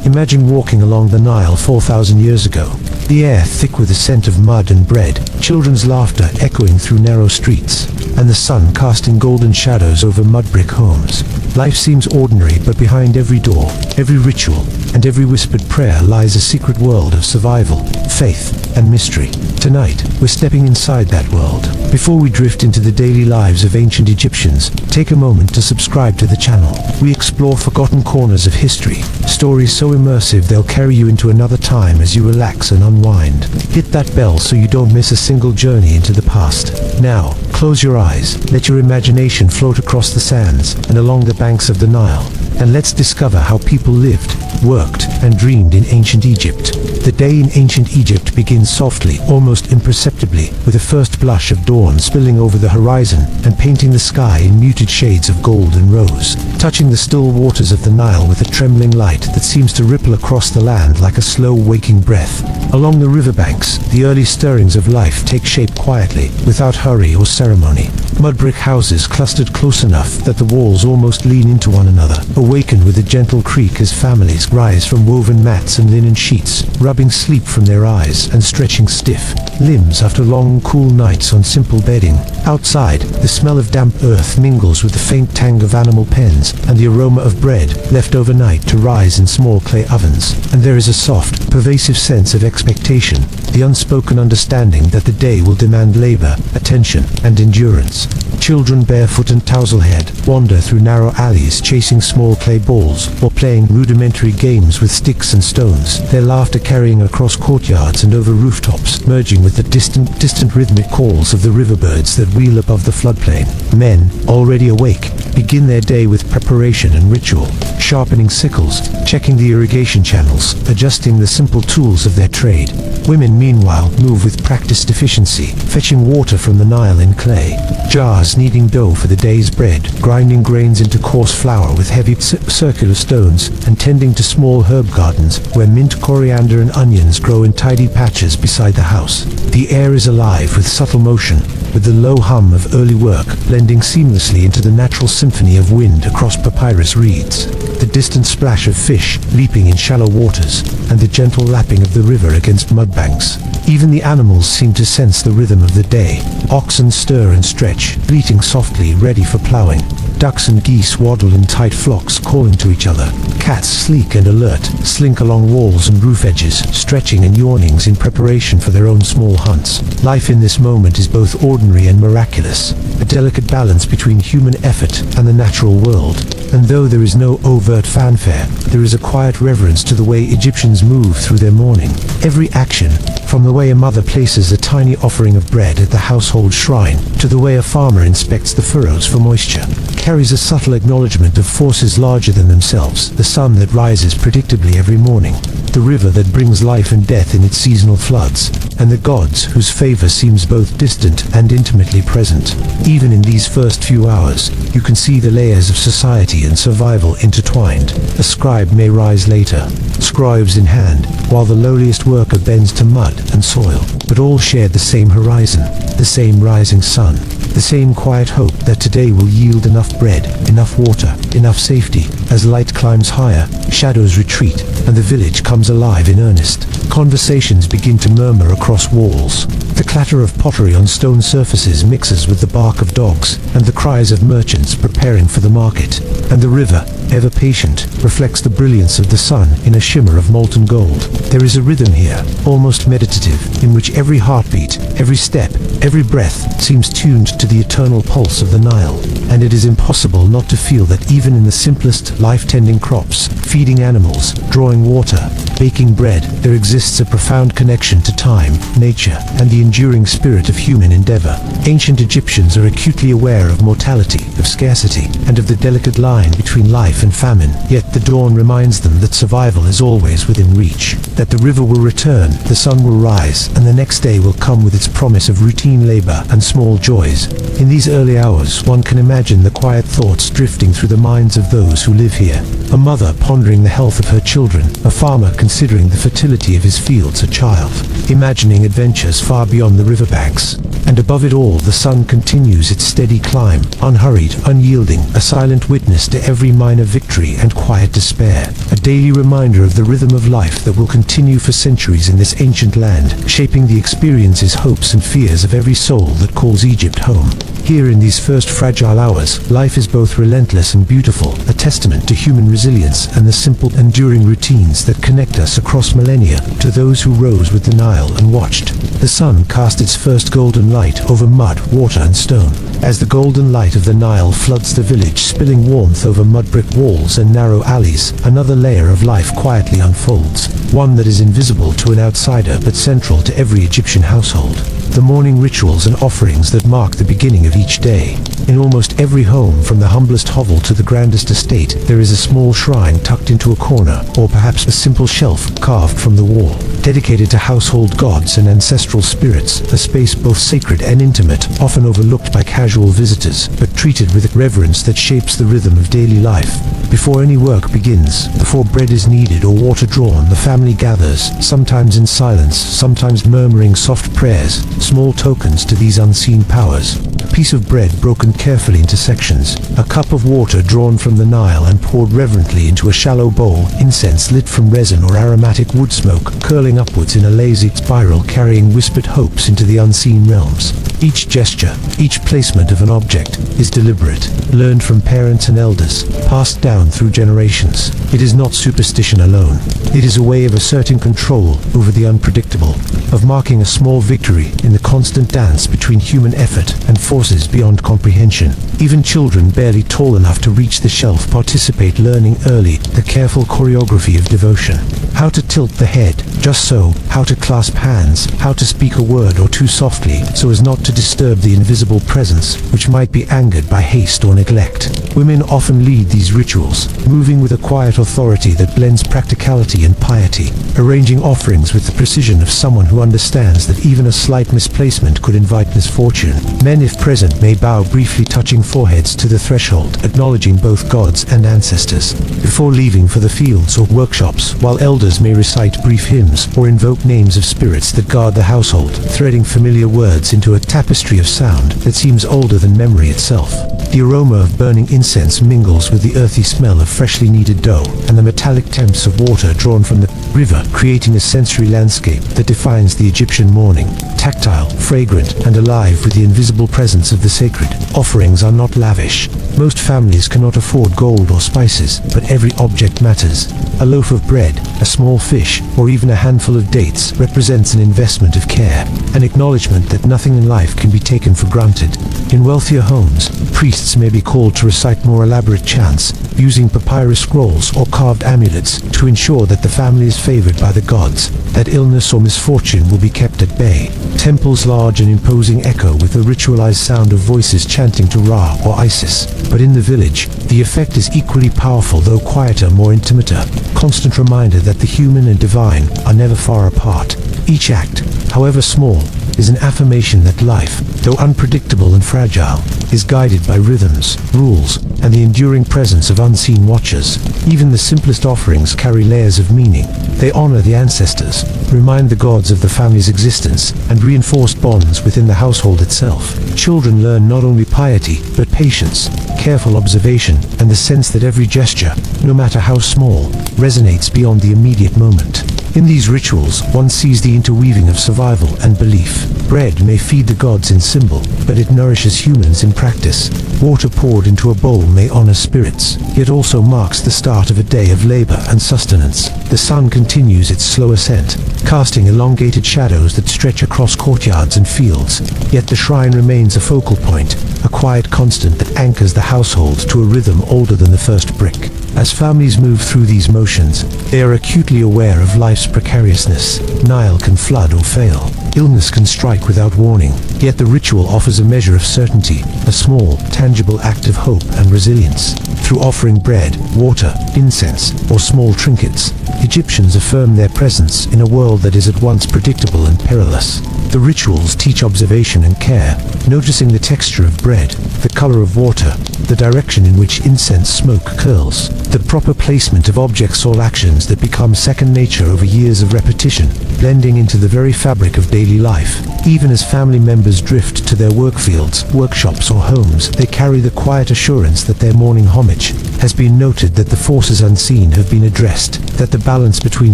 Imagine walking along the Nile 4,000 years ago. The air thick with the scent of mud and bread, children's laughter echoing through narrow streets, and the sun casting golden shadows over mud brick homes. Life seems ordinary, but behind every door, every ritual, and every whispered prayer lies a secret world of survival, faith, and mystery. Tonight, we're stepping inside that world. Before we drift into the daily lives of ancient Egyptians, take a moment to subscribe to the channel. We explore forgotten corners of history, stories so immersive they'll carry you into another time as you relax and unwind. Hit that bell so you don't miss a single journey into the past. Now, close your eyes, let your imagination float across the sands and along the banks of the Nile, and let's discover how people lived, worked, and dreamed in ancient Egypt. The day in ancient Egypt begins softly, almost imperceptibly, with a first blush of dawn spilling over the horizon and painting the sky in muted shades of gold and rose, touching the still waters of the Nile with a trembling light that seems to ripple across the land like a slow waking breath. Along the riverbanks, the early stirrings of life take shape quietly, without hurry or ceremony. Mud brick houses clustered close enough that the walls almost lean into one another, awakened with a gentle creak as families rise from woven mats and linen sheets, rubbing sleep from their eyes and stretching stiff limbs after long, cool nights on simple bedding. Outside, the smell of damp earth mingles with the faint tang of animal pens and the aroma of bread left overnight to rise in small clay ovens. And there is a soft, pervasive sense of expectation, the unspoken understanding that the day will demand labor, attention, and endurance. Children barefoot and tousle-haired wander through narrow alleys chasing small clay balls or playing rudimentary games with sticks and stones, their laughter carrying across courtyards and over rooftops, merging with the distant rhythmic calls of the riverbirds that wheel above the floodplain. Men, already awake, begin their day with preparation and ritual, sharpening sickles, checking the irrigation channels, adjusting the simple tools of their trade. Women, meanwhile, move with practiced efficiency, fetching water from the Nile in clay, jars kneading dough for the day's bread, grinding grains into coarse flour with heavy circular stones, and tending to small herb gardens where mint, coriander, and onions grow in tidy patches beside the house. The air is alive with subtle motion, with the low hum of early work blending seamlessly into the natural symphony of wind across papyrus reeds, the distant splash of fish leaping in shallow waters, and the gentle lapping of the river against mudbanks. Even the animals seem to sense the rhythm of the day. Oxen stir and stretch, bleating softly, ready for plowing. Ducks and geese waddle in tight flocks, calling to each other. Cats, sleek and alert, slink along walls and roof edges, stretching and yawning in preparation for their own small hunts. Life in this moment is both ordinary and miraculous, a delicate balance between human effort and the natural world. And though there is no overt fanfare, there is a quiet reverence to the way Egyptians move through their morning. Every action, from the way a mother places a tiny offering of bread at the household shrine, to the way a farmer inspects the furrows for moisture, carries a subtle acknowledgement of forces larger than themselves. The sun that rises predictably every morning, the river that brings life and death in its seasonal floods, and the gods whose favor seems both distant and intimately present. Even in these first few hours, you can see the layers of society and survival intertwined. A scribe may rise later, scribes in hand, while the lowliest worker bends to mud and soil, but all share the same horizon, the same rising sun, the same quiet hope that today will yield enough bread, enough water, enough safety. As light climbs higher, shadows retreat, and the village comes alive in earnest. Conversations begin to murmur across walls. The clatter of pottery on stone surfaces mixes with the bark of dogs and the cries of merchants preparing for the market. And the river, ever patient, reflects the brilliance of the sun in a shimmer of molten gold. There is a rhythm here, almost meditative, in which every heartbeat, every step, every breath seems tuned to the eternal pulse of the Nile. And it is impossible not to feel that even in the simplest life-tending crops, feeding animals, drawing water, baking bread, there exists a profound connection to time, nature, and the enduring spirit of human endeavor. Ancient Egyptians are acutely aware of mortality, of scarcity, and of the delicate line between life and famine. Yet the dawn reminds them that survival is always within reach, that the river will return, the sun will rise, and the next day will come with its promise of routine labor and small joys. In these early hours, one can imagine the quiet thoughts drifting through the minds of those who live here. a mother pondering the health of her children, a farmer considering the fertility of his fields, a child imagining adventures far beyond the riverbanks. And above it all, the sun continues its steady climb, unhurried, unyielding, a silent witness to every minor victory and quiet despair, a daily reminder of the rhythm of life that will continue for centuries in this ancient land, shaping the experiences, hopes and fears of every soul that calls Egypt home. Here in these first fragile hours, life is both relentless and beautiful, a testament to human resilience and the simple, enduring routines that connect us across millennia to those who rose with the Nile and watched the sun cast its first golden light over mud, water and stone. As the golden light of the Nile floods the village, spilling warmth over mud brick walls and narrow alleys, another layer of life quietly unfolds, one that is invisible to an outsider but central to every Egyptian household. The morning rituals and offerings that mark the beginning of each day. In almost every home, from the humblest hovel to the grandest estate, there is a small shrine tucked into a corner, or perhaps a simple shelf carved from the wall, dedicated to household gods and ancestral spirits, a space both sacred and intimate, often overlooked by casual visitors, but treated with a reverence that shapes the rhythm of daily life. Before any work begins, before bread is needed or water drawn, the family gathers, sometimes in silence, sometimes murmuring soft prayers, small tokens to these unseen powers. A piece of bread broken carefully into sections, a cup of water drawn from the Nile and poured reverently into a shallow bowl, incense lit from resin or aromatic wood smoke, curling upwards in a lazy spiral, carrying whispered hopes into the unseen realms. Each gesture, each placement of an object, is deliberate, learned from parents and elders, passed down through generations. It is not superstition alone. It is a way of asserting control over the unpredictable, of marking a small victory in the constant dance between human effort and forces beyond comprehension. Even children barely tall enough to reach the shelf participate, learning early the careful choreography of devotion. How to tilt the head, just so, how to clasp hands, how to speak a word or two softly, so as not to disturb the invisible presence, which might be angered by haste or neglect. Women often lead these rituals, moving with a quiet authority that blends practicality and piety, arranging offerings with the precision of someone who understands that even a slight misplacement could invite misfortune. Men, if present, may bow briefly, touching foreheads to the threshold, acknowledging both gods and ancestors, before leaving for the fields or workshops, while elders may recite brief hymns or invoke names of spirits that guard the household, threading familiar words into a tapestry of sound that seems older than memory itself. The aroma of burning incense mingles with the earthy smell of freshly kneaded dough and the metallic temps of water drawn from the river, creating a sensory landscape that defines the Egyptian morning, tactile, fragrant, and alive with the invisible presence of the sacred. Offerings are not lavish. Most families cannot afford gold or spices, but every object matters. A loaf of bread, a small fish, or even a handful of dates represents an investment of care, an acknowledgement that nothing in life can be taken for granted. In wealthier homes, priests may be called to recite more elaborate chants, using papyrus scrolls or carved amulets to ensure that the family is favored by the gods, that illness or misfortune will be kept at bay. Temples large and imposing echo with the ritualized sound of voices chanting to Ra or Isis. But in the village, the effect is equally powerful, though quieter, more intimate, constant reminder that the human and divine are never far apart. Each act, however small, is an affirmation that life, though unpredictable and fragile, is guided by rhythms, rules, and the enduring presence of unseen watchers. Even the simplest offerings carry layers of meaning. They honor the ancestors, remind the gods of the family's existence, and reinforce bonds within the household itself. Children learn not only piety, but patience, careful observation, and the sense that every gesture, no matter how small, resonates beyond the immediate moment. In these rituals, one sees the interweaving of survival and belief. Bread may feed the gods in symbol, but it nourishes humans in practice. Water poured into a bowl may honor spirits, yet also marks the start of a day of labor and sustenance. The sun continues its slow ascent, casting elongated shadows that stretch across courtyards and fields, yet the shrine remains a focal point, a quiet constant that anchors the household to a rhythm older than the first brick. As families move through these motions, they are acutely aware of life's precariousness. Nile can flood or fail. Illness can strike without warning. Yet the ritual offers a measure of certainty, a small, tangible act of hope and resilience. Through offering bread, water, incense, or small trinkets, Egyptians affirm their presence in a world that is at once predictable and perilous. The rituals teach observation and care, noticing the texture of bread, the color of water, the direction in which incense smoke curls, the proper placement of objects or actions that become second nature over years of repetition, blending into the very fabric of daily life. Even as family members drift to their work fields, workshops or homes, they carry the quiet assurance that their morning homage has been noted, that the forces unseen have been addressed, that the balance between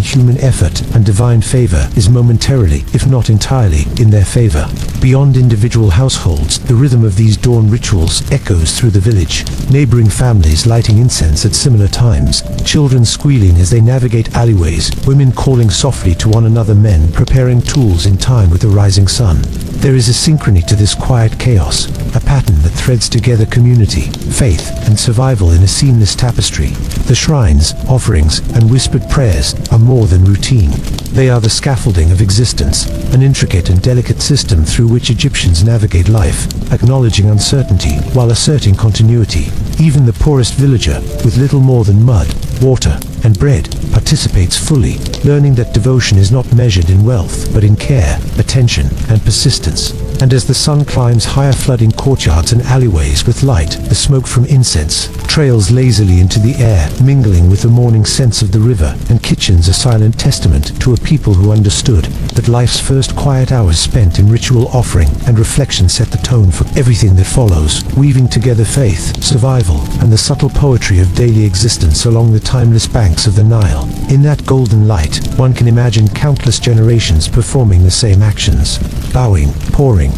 human effort and divine favor is momentarily, if not entirely, in their favor. Beyond individual households, the rhythm of these dawn rituals echoes through the village, neighboring families lighting incense at similar times, children squealing as they navigate alleyways, women calling softly to one another, men preparing tools in time with the rising sun. There is a synchrony to this quiet chaos, a pattern that threads together community, faith, and survival in a seamless tapestry. The shrines, offerings, and whispered prayers are more than routine. They are the scaffolding of existence, an intricate and delicate system through which Egyptians navigate life, acknowledging uncertainty while asserting continuity. Even the poorest villager, with little more than mud, water, and bread, participates fully, learning that devotion is not measured in wealth, but in care, attention, and persistence. And as the sun climbs higher, flooding courtyards and alleyways with light, the smoke from incense trails lazily into the air, mingling with the morning scents of the river, and kitchens a silent testament to a people who understood that life's first quiet hours spent in ritual offering and reflection set the tone for everything that follows, weaving together faith, survival, and the subtle poetry of daily existence along the timeless banks of the Nile. In that golden light, one can imagine countless generations performing the same actions, bowing, pouring,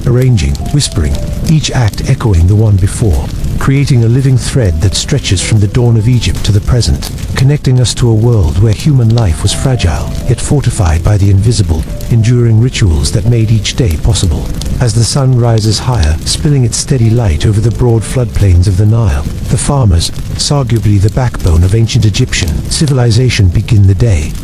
arranging, whispering, each act echoing the one before, creating a living thread that stretches from the dawn of Egypt to the present, connecting us to a world where human life was fragile, yet fortified by the invisible, enduring rituals that made each day possible. As the sun rises higher, spilling its steady light over the broad floodplains of the Nile, the farmers, arguably the backbone of ancient Egyptian civilization, begin the day's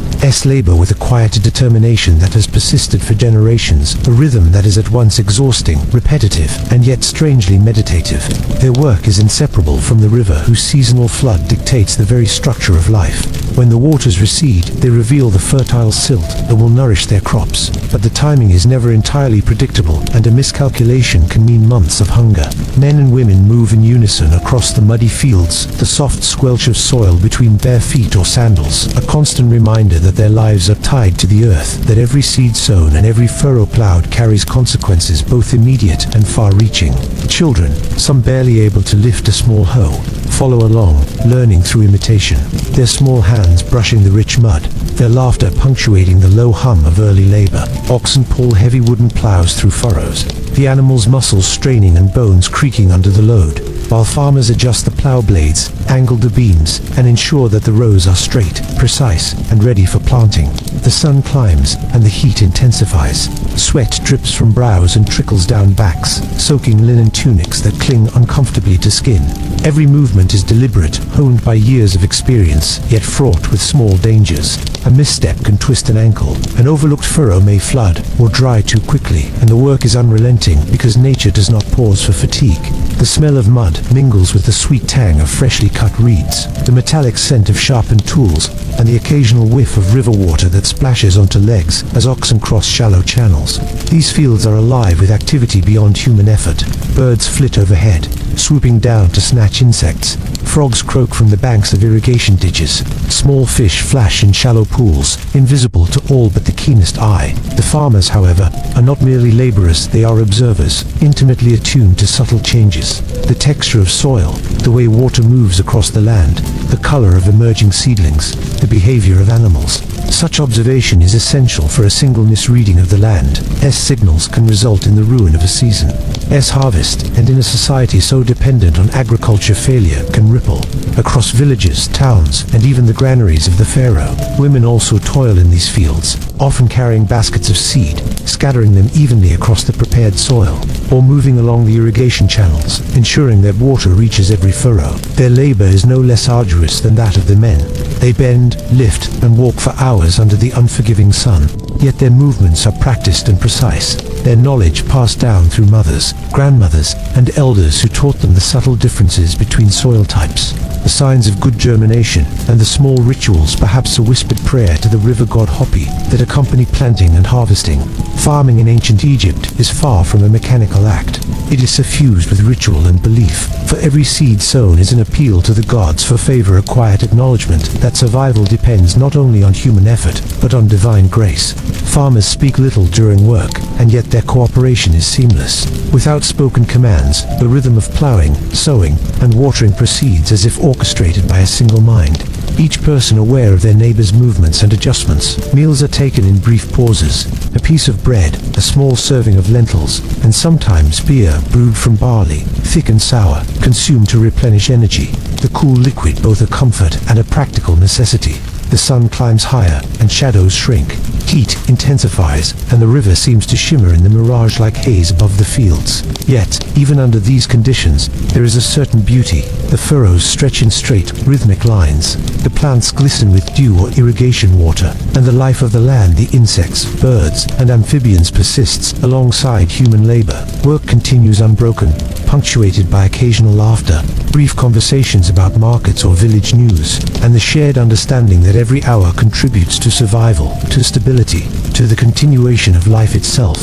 labor with a quiet determination that has persisted for generations, a rhythm that is at once exhausting, repetitive, and yet strangely meditative. Their work is inseparable from the river, whose seasonal flood dictates the very structure of life. When the waters recede, they reveal the fertile silt that will nourish their crops, but the timing is never entirely predictable, and a miscalculation can mean months of hunger. Men and women move in unison across the muddy fields, the soft squelch of soil between bare feet or sandals, a constant reminder that their lives are tied to the earth, that every seed sown and every furrow plowed carries consequences both immediate and far-reaching. Children, some barely able to lift a small hoe, follow along, learning through imitation, their small hands brushing the rich mud, their laughter punctuating the low hum of early labor. Oxen pull heavy wooden plows through furrows, the animals' muscles straining and bones creaking under the load, while farmers adjust the plow blades, angle the beams, and ensure that the rows are straight, precise, and ready for planting. The sun climbs, and the heat intensifies. Sweat drips from brows and trickles down backs, soaking linen tunics that cling uncomfortably to skin. Every movement is deliberate, honed by years of experience, yet fraught with small dangers. A misstep can twist an ankle, an overlooked furrow may flood or dry too quickly, and the work is unrelenting because nature does not pause for fatigue. The smell of mud mingles with the sweet tang of freshly cut reeds, the metallic scent of sharpened tools, and the occasional whiff of river water that splashes onto legs as oxen cross shallow channels. These fields are alive with activity beyond human effort. Birds flit overhead, swooping down to snatch insects. Frogs croak from the banks of irrigation ditches. Small fish flash in shallow pools, invisible to all but the keenest eye. The farmers, however, are not merely laborers, they are observers, intimately attuned to subtle changes. The texture of soil, the way water moves across the land, the color of emerging seedlings, the behavior of animals. Such observation is essential for a single misreading of the land. Signals can result in the ruin of a season. Harvest, and in a society so dependent on agriculture, failure can ripple across villages, towns, and even the granaries of the pharaoh. Women also toil in these fields, often carrying baskets of seed, scattering them evenly across the prepared soil, or moving along the irrigation channels, ensuring that water reaches every furrow. Their labor is no less arduous than that of the men. They bend, lift, and walk for hours under the unforgiving sun, yet their movements are practiced and precise, their knowledge passed down through mothers, grandmothers, and elders who taught them the subtle differences between soil types, the signs of good germination, and the small rituals, perhaps a whispered prayer to the river god Hopi, that accompany planting and harvesting. Farming in ancient Egypt is far from a mechanical act. It is suffused with ritual and belief. For every seed sown is an appeal to the gods for favor, a quiet acknowledgement that survival depends not only on human effort, but on divine grace. Farmers speak little during work, and yet their cooperation is seamless. Without spoken commands, the rhythm of plowing, sowing, and watering proceeds as if orchestrated by a single mind. Each person aware of their neighbor's movements and adjustments. Meals are taken in brief pauses. A piece of bread, a small serving of lentils, and sometimes beer brewed from barley, thick and sour, consumed to replenish energy. The cool liquid, both a comfort and a practical necessity. The sun climbs higher, and shadows shrink. Heat intensifies, and the river seems to shimmer in the mirage like haze above the fields. Yet, even under these conditions, there is a certain beauty. The furrows stretch in straight, rhythmic lines. The plants glisten with dew or irrigation water, and the life of the land, the insects, birds, and amphibians persists alongside human labor. Work continues unbroken, punctuated by occasional laughter, brief conversations about markets or village news, and the shared understanding that every hour contributes to survival, to stability, to the continuation of life itself.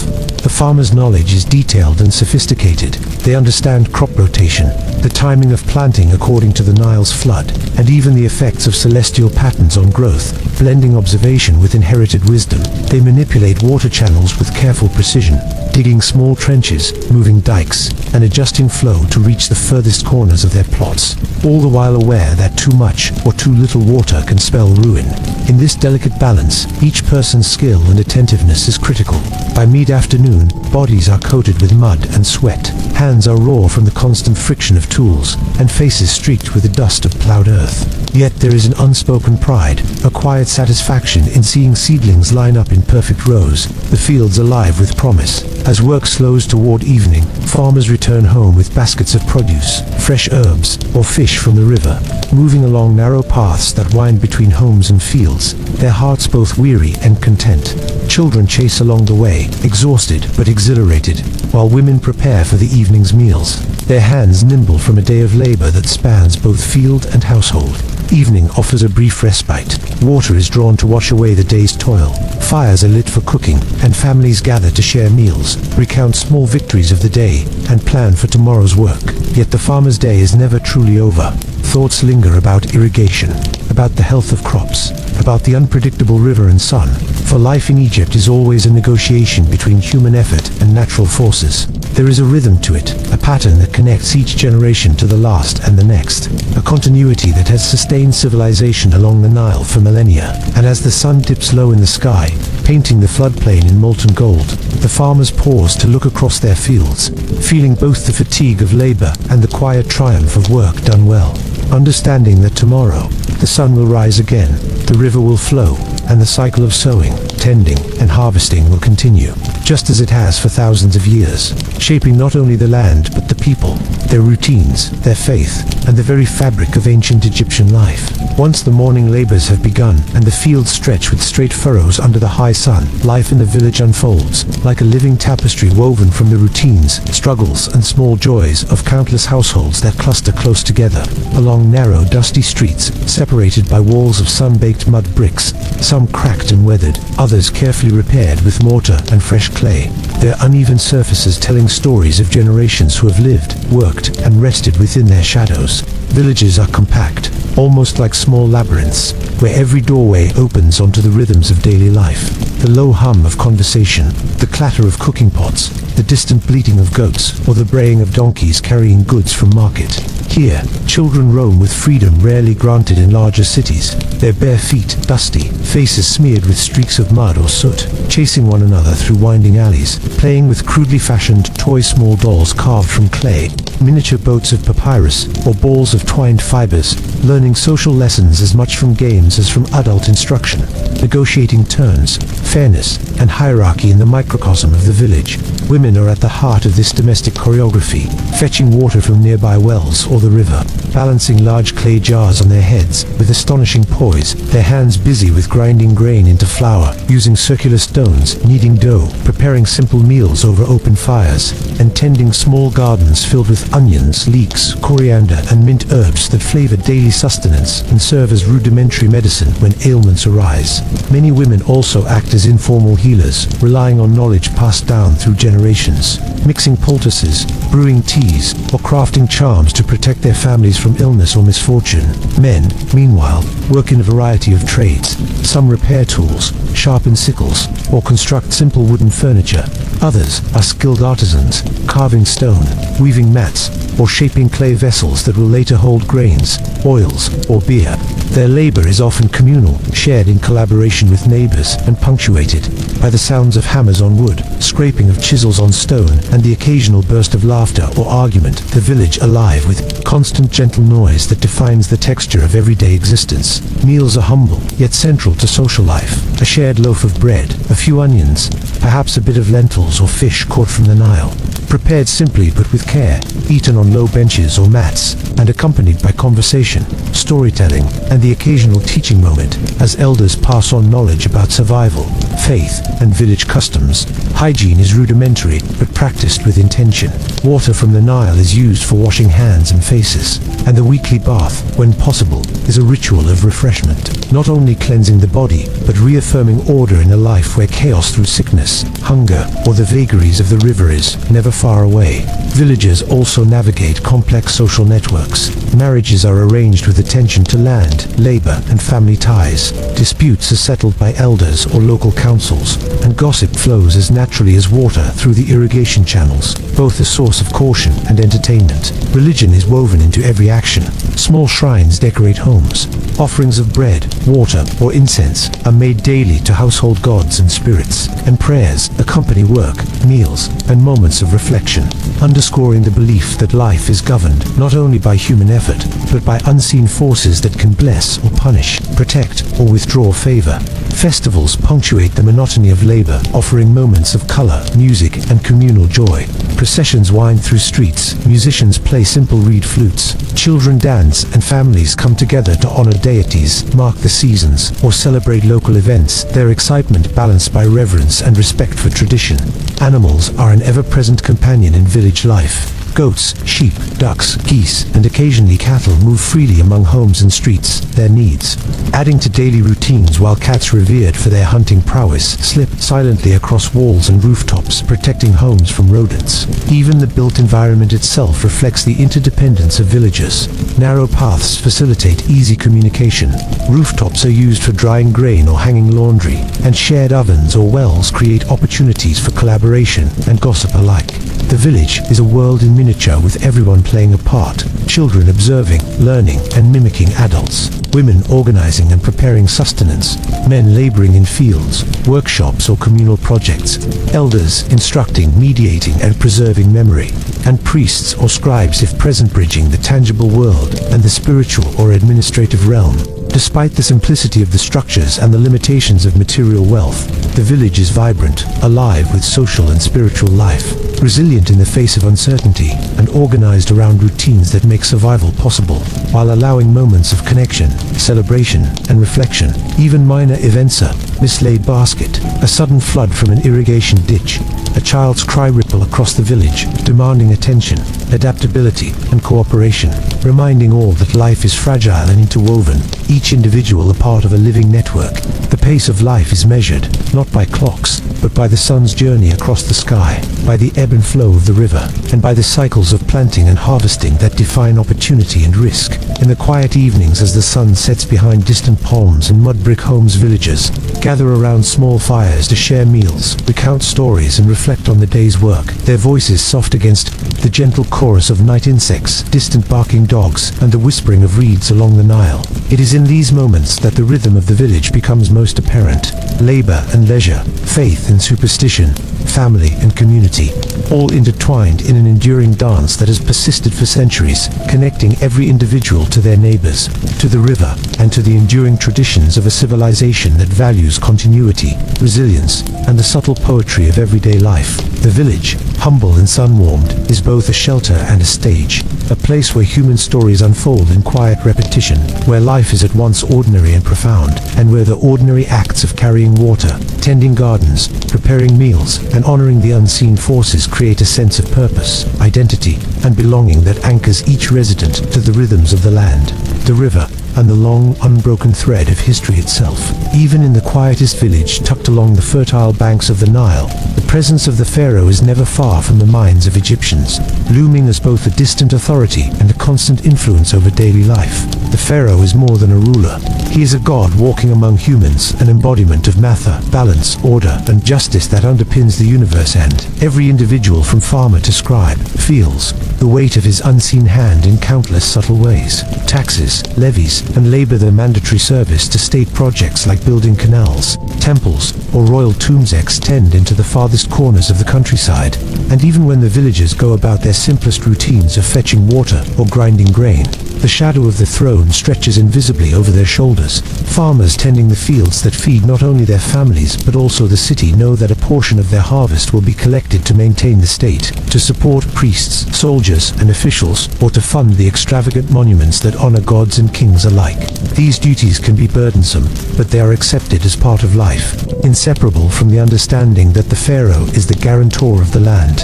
The farmer's knowledge is detailed and sophisticated. They understand crop rotation, the timing of planting according to the Nile's flood, and even the effects of celestial patterns on growth. Blending observation with inherited wisdom, they manipulate water channels with careful precision, digging small trenches, moving dikes, and adjusting flow to reach the furthest corners of their plots, all the while aware that too much or too little water can spell ruin. In this delicate balance, each person's skill and attentiveness is critical. By mid-afternoon, bodies are coated with mud and sweat, hands are raw from the constant friction of tools, and faces streaked with the dust of plowed earth. Yet there is an unspoken pride, a quiet satisfaction in seeing seedlings line up in perfect rows, the fields alive with promise. As work slows toward evening, farmers return home with baskets of produce, fresh herbs, or fish from the river. Moving along narrow paths that wind between homes and fields, their hearts both weary and content. Children chase along the way, exhausted but exhilarated, while women prepare for the evening's meals, their hands nimble from a day of labor that spans both field and household. Evening offers a brief respite. Water is drawn to wash away the day's toil. Fires are lit for cooking, and families gather to share meals, recount small victories of the day, and plan for tomorrow's work. Yet the farmer's day is never truly over. Thoughts linger about irrigation, about the health of crops, about the unpredictable river and sun. For life in Egypt is always a negotiation between human effort and natural forces. There is a rhythm to it, a pattern that connects each generation to the last and the next, a continuity that has sustained civilization along the Nile for millennia. And as the sun dips low in the sky, painting the floodplain in molten gold, the farmers pause to look across their fields, feeling both the fatigue of labor and the quiet triumph of work done well. Understanding that tomorrow, the sun will rise again, the river will flow, and the cycle of sowing, tending, and harvesting will continue, just as it has for thousands of years, shaping not only the land but the people, their routines, their faith, and the very fabric of ancient Egyptian life. Once the morning labors have begun and the fields stretch with straight furrows under the high sun, life in the village unfolds, like a living tapestry woven from the routines, struggles, and small joys of countless households that cluster close together, along narrow, dusty streets, separated by walls of sun-baked mud bricks, some cracked and weathered, others carefully repaired with mortar and fresh clay, their uneven surfaces telling stories of generations who have lived, worked, and rested within their shadows. Villages are compact, almost like small labyrinths, where every doorway opens onto the rhythms of daily life. The low hum of conversation, the clatter of cooking pots, the distant bleating of goats, or the braying of donkeys carrying goods from market. Here, children roam with freedom rarely granted in larger cities, their bare feet dusty, faces smeared with streaks of mud or soot, chasing one another through winding alleys, playing with crudely fashioned toy small dolls carved from clay, miniature boats of papyrus, or balls of twined fibers, learning social lessons as much from games as from adult instruction, negotiating turns, fairness, and hierarchy in the microcosm of the village. Women are at the heart of this domestic choreography, fetching water from nearby wells or the river, balancing large clay jars on their heads with astonishing poise, their hands busy with grinding grain into flour, using circular stones, kneading dough, preparing simple meals over open fires, and tending small gardens filled with onions, leeks, coriander, and mint herbs that flavor daily sustenance and serve as rudimentary medicine when ailments arise. Many women also act as as informal healers, relying on knowledge passed down through generations, mixing poultices, brewing teas, or crafting charms to protect their families from illness or misfortune. Men, meanwhile, work in a variety of trades. Some repair tools, sharpen sickles, or construct simple wooden furniture. Others are skilled artisans, carving stone, weaving mats, or shaping clay vessels that will later hold grains, oils, or beer. Their labor is often communal, shared in collaboration with neighbors, and punctuated by the sounds of hammers on wood, scraping of chisels on stone, and the occasional burst of laughter or argument. The village alive with constant gentle noise that defines the texture of everyday existence. Meals are humble, yet central to social life. A shared loaf of bread, a few onions, perhaps a bit of lentils or fish caught from the Nile. Prepared simply but with care, eaten on low benches or mats, and accompanied by conversation, storytelling, and the occasional teaching moment, as elders pass on knowledge about survival, faith, and village customs. Hygiene is rudimentary, but practiced with intention. Water from the Nile is used for washing hands and faces, and the weekly bath, when possible, is a ritual of refreshment, not only cleansing the body, but reaffirming order in a life where chaos through sickness, hunger, or the vagaries of the river is never far away. Villagers also navigate complex social networks. Marriages are arranged with attention to land, labor, and family ties. Disputes are settled by elders or local councils, and gossip flows as naturally as water through the irrigation channels, both a source of caution and entertainment. Religion is woven into every action. Small shrines decorate homes. Offerings of bread, water, or incense are made daily to household gods and spirits, and prayers accompany work, meals, and moments of reflection, underscoring the belief that life is governed not only by human effort, but by unseen forces that can bless or punish, protect or withdraw favor. Festivals punctuate the monotony of labor, offering moments of color, music, and communal joy. Processions wind through streets, musicians play simple reed flutes, children dance, and families come together to honor deities, mark the seasons, or celebrate local events, their excitement balanced by reverence and respect for tradition. Animals are an ever-present companion in village life. Goats, sheep, ducks, geese, and occasionally cattle move freely among homes and streets, their needs, adding to daily routines, while cats revered for their hunting prowess slip silently across walls and rooftops, protecting homes from rodents. Even the built environment itself reflects the interdependence of villagers. Narrow paths facilitate easy communication. Rooftops are used for drying grain or hanging laundry, and shared ovens or wells create opportunities for collaboration and gossip alike. The village is a world in miniature, with everyone playing a part, children observing, learning, and mimicking adults, women organizing and preparing sustenance, men laboring in fields, workshops, or communal projects, elders instructing, mediating, and preserving memory, and priests or scribes if present, bridging the tangible world and the spiritual or administrative realm. Despite the simplicity of the structures and the limitations of material wealth, the village is vibrant, alive with social and spiritual life, resilient in the face of uncertainty, and organized around routines that make survival possible, while allowing moments of connection, celebration, and reflection. Even minor events, a mislaid basket, a sudden flood from an irrigation ditch, a child's cry, ripple across the village, demanding attention, adaptability, and cooperation, reminding all that life is fragile and interwoven, each individual a part of a living network. The pace of life is measured, not by clocks, but by the sun's journey across the sky, by the ebb and flow of the river, and by the cycles of planting and harvesting that define opportunity and risk. In the quiet evenings, as the sun sets behind distant palms and mud brick homes, villagers gather around small fires to share meals, recount stories, and reflect on the day's work, their voices soft against the gentle chorus of night insects, distant barking dogs, and the whispering of reeds along the Nile. It is in these moments that the rhythm of the village becomes most apparent. Labor and leisure, faith and superstition, family and community, all intertwined in an enduring dance that has persisted for centuries, connecting every individual to their neighbors, to the river, and to the enduring traditions of a civilization that values continuity, resilience, and the subtle poetry of everyday life. The village, humble and sun-warmed, is both a shelter and a stage, a place where human stories unfold in quiet repetition, where life is at once ordinary and profound, and where the ordinary acts of carrying water, tending gardens, preparing meals, and honoring the unseen forces create a sense of purpose, identity, and belonging that anchors each resident to the rhythms of the land. The river, and the long, unbroken thread of history itself. Even in the quietest village tucked along the fertile banks of the Nile, the presence of the pharaoh is never far from the minds of Egyptians, looming as both a distant authority and a constant influence over daily life. The pharaoh is more than a ruler. He is a god walking among humans, an embodiment of matter, balance, order, and justice that underpins the universe, and every individual from farmer to scribe feels the weight of his unseen hand in countless subtle ways. Taxes, levies, and labor their mandatory service to state projects like building canals, temples, or royal tombs extend into the farthest corners of the countryside. And even when the villagers go about their simplest routines of fetching water or grinding grain, the shadow of the throne stretches invisibly over their shoulders. Farmers tending the fields that feed not only their families but also the city know that a portion of their harvest will be collected to maintain the state, to support priests, soldiers, and officials, or to fund the extravagant monuments that honor gods and kings alike. These duties can be burdensome, but they are accepted as part of life, inseparable from the understanding that the pharaoh is the guarantor of the land's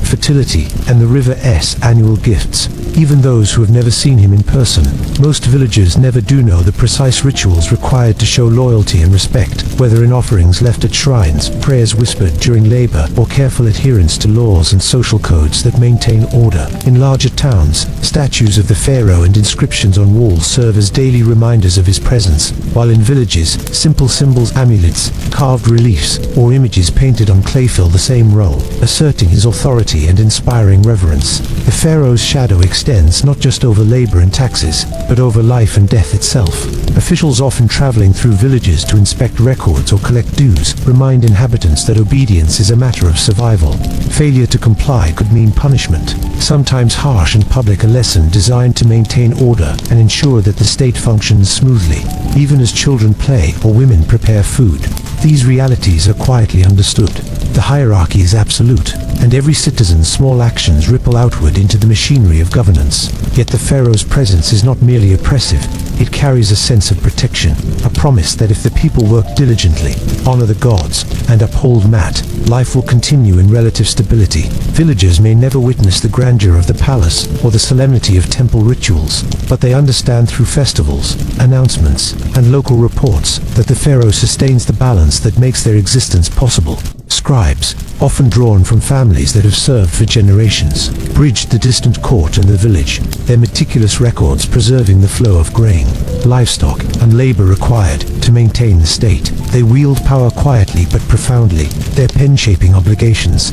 fertility and the river's annual gifts. Even those who have never seen him in person, most villagers never do know the precise rituals required to show loyalty and respect, whether in offerings left at shrines, prayers whispered during labor, or careful adherence to laws and social codes that maintain order. In larger towns, statues of the pharaoh and inscriptions on walls serve as daily reminders of his presence, while in villages, simple symbols, amulets, carved reliefs, or images painted on clay fill the same role, asserting his authority and inspiring reverence. The pharaoh's shadow extends not just over labor and taxes, but over life and death itself. Officials often traveling through villages to inspect records or collect dues remind inhabitants that obedience is a matter of survival. Failure to comply could mean punishment, sometimes harsh and public, a lesson designed to maintain order and ensure that the state functions smoothly, even as children play or women prepare food. These realities are quietly understood. The hierarchy is absolute, and every citizen's small actions ripple outward into the machinery of governance. Yet the pharaoh's presence is not merely oppressive, it carries a sense of protection, a promise that if the people work diligently, honor the gods, and uphold Mat, life will continue in relative stability. Villagers may never witness the grandeur of the palace or the solemnity of temple rituals, but they understand through festivals, announcements, and local reports that the pharaoh sustains the balance that makes their existence possible. Scribes, often drawn from families that have served for generations, bridged the distant court and the village, their meticulous records preserving the flow of grain, livestock, and labor required to maintain the state. They wield power quietly but profoundly, their pen shaping obligations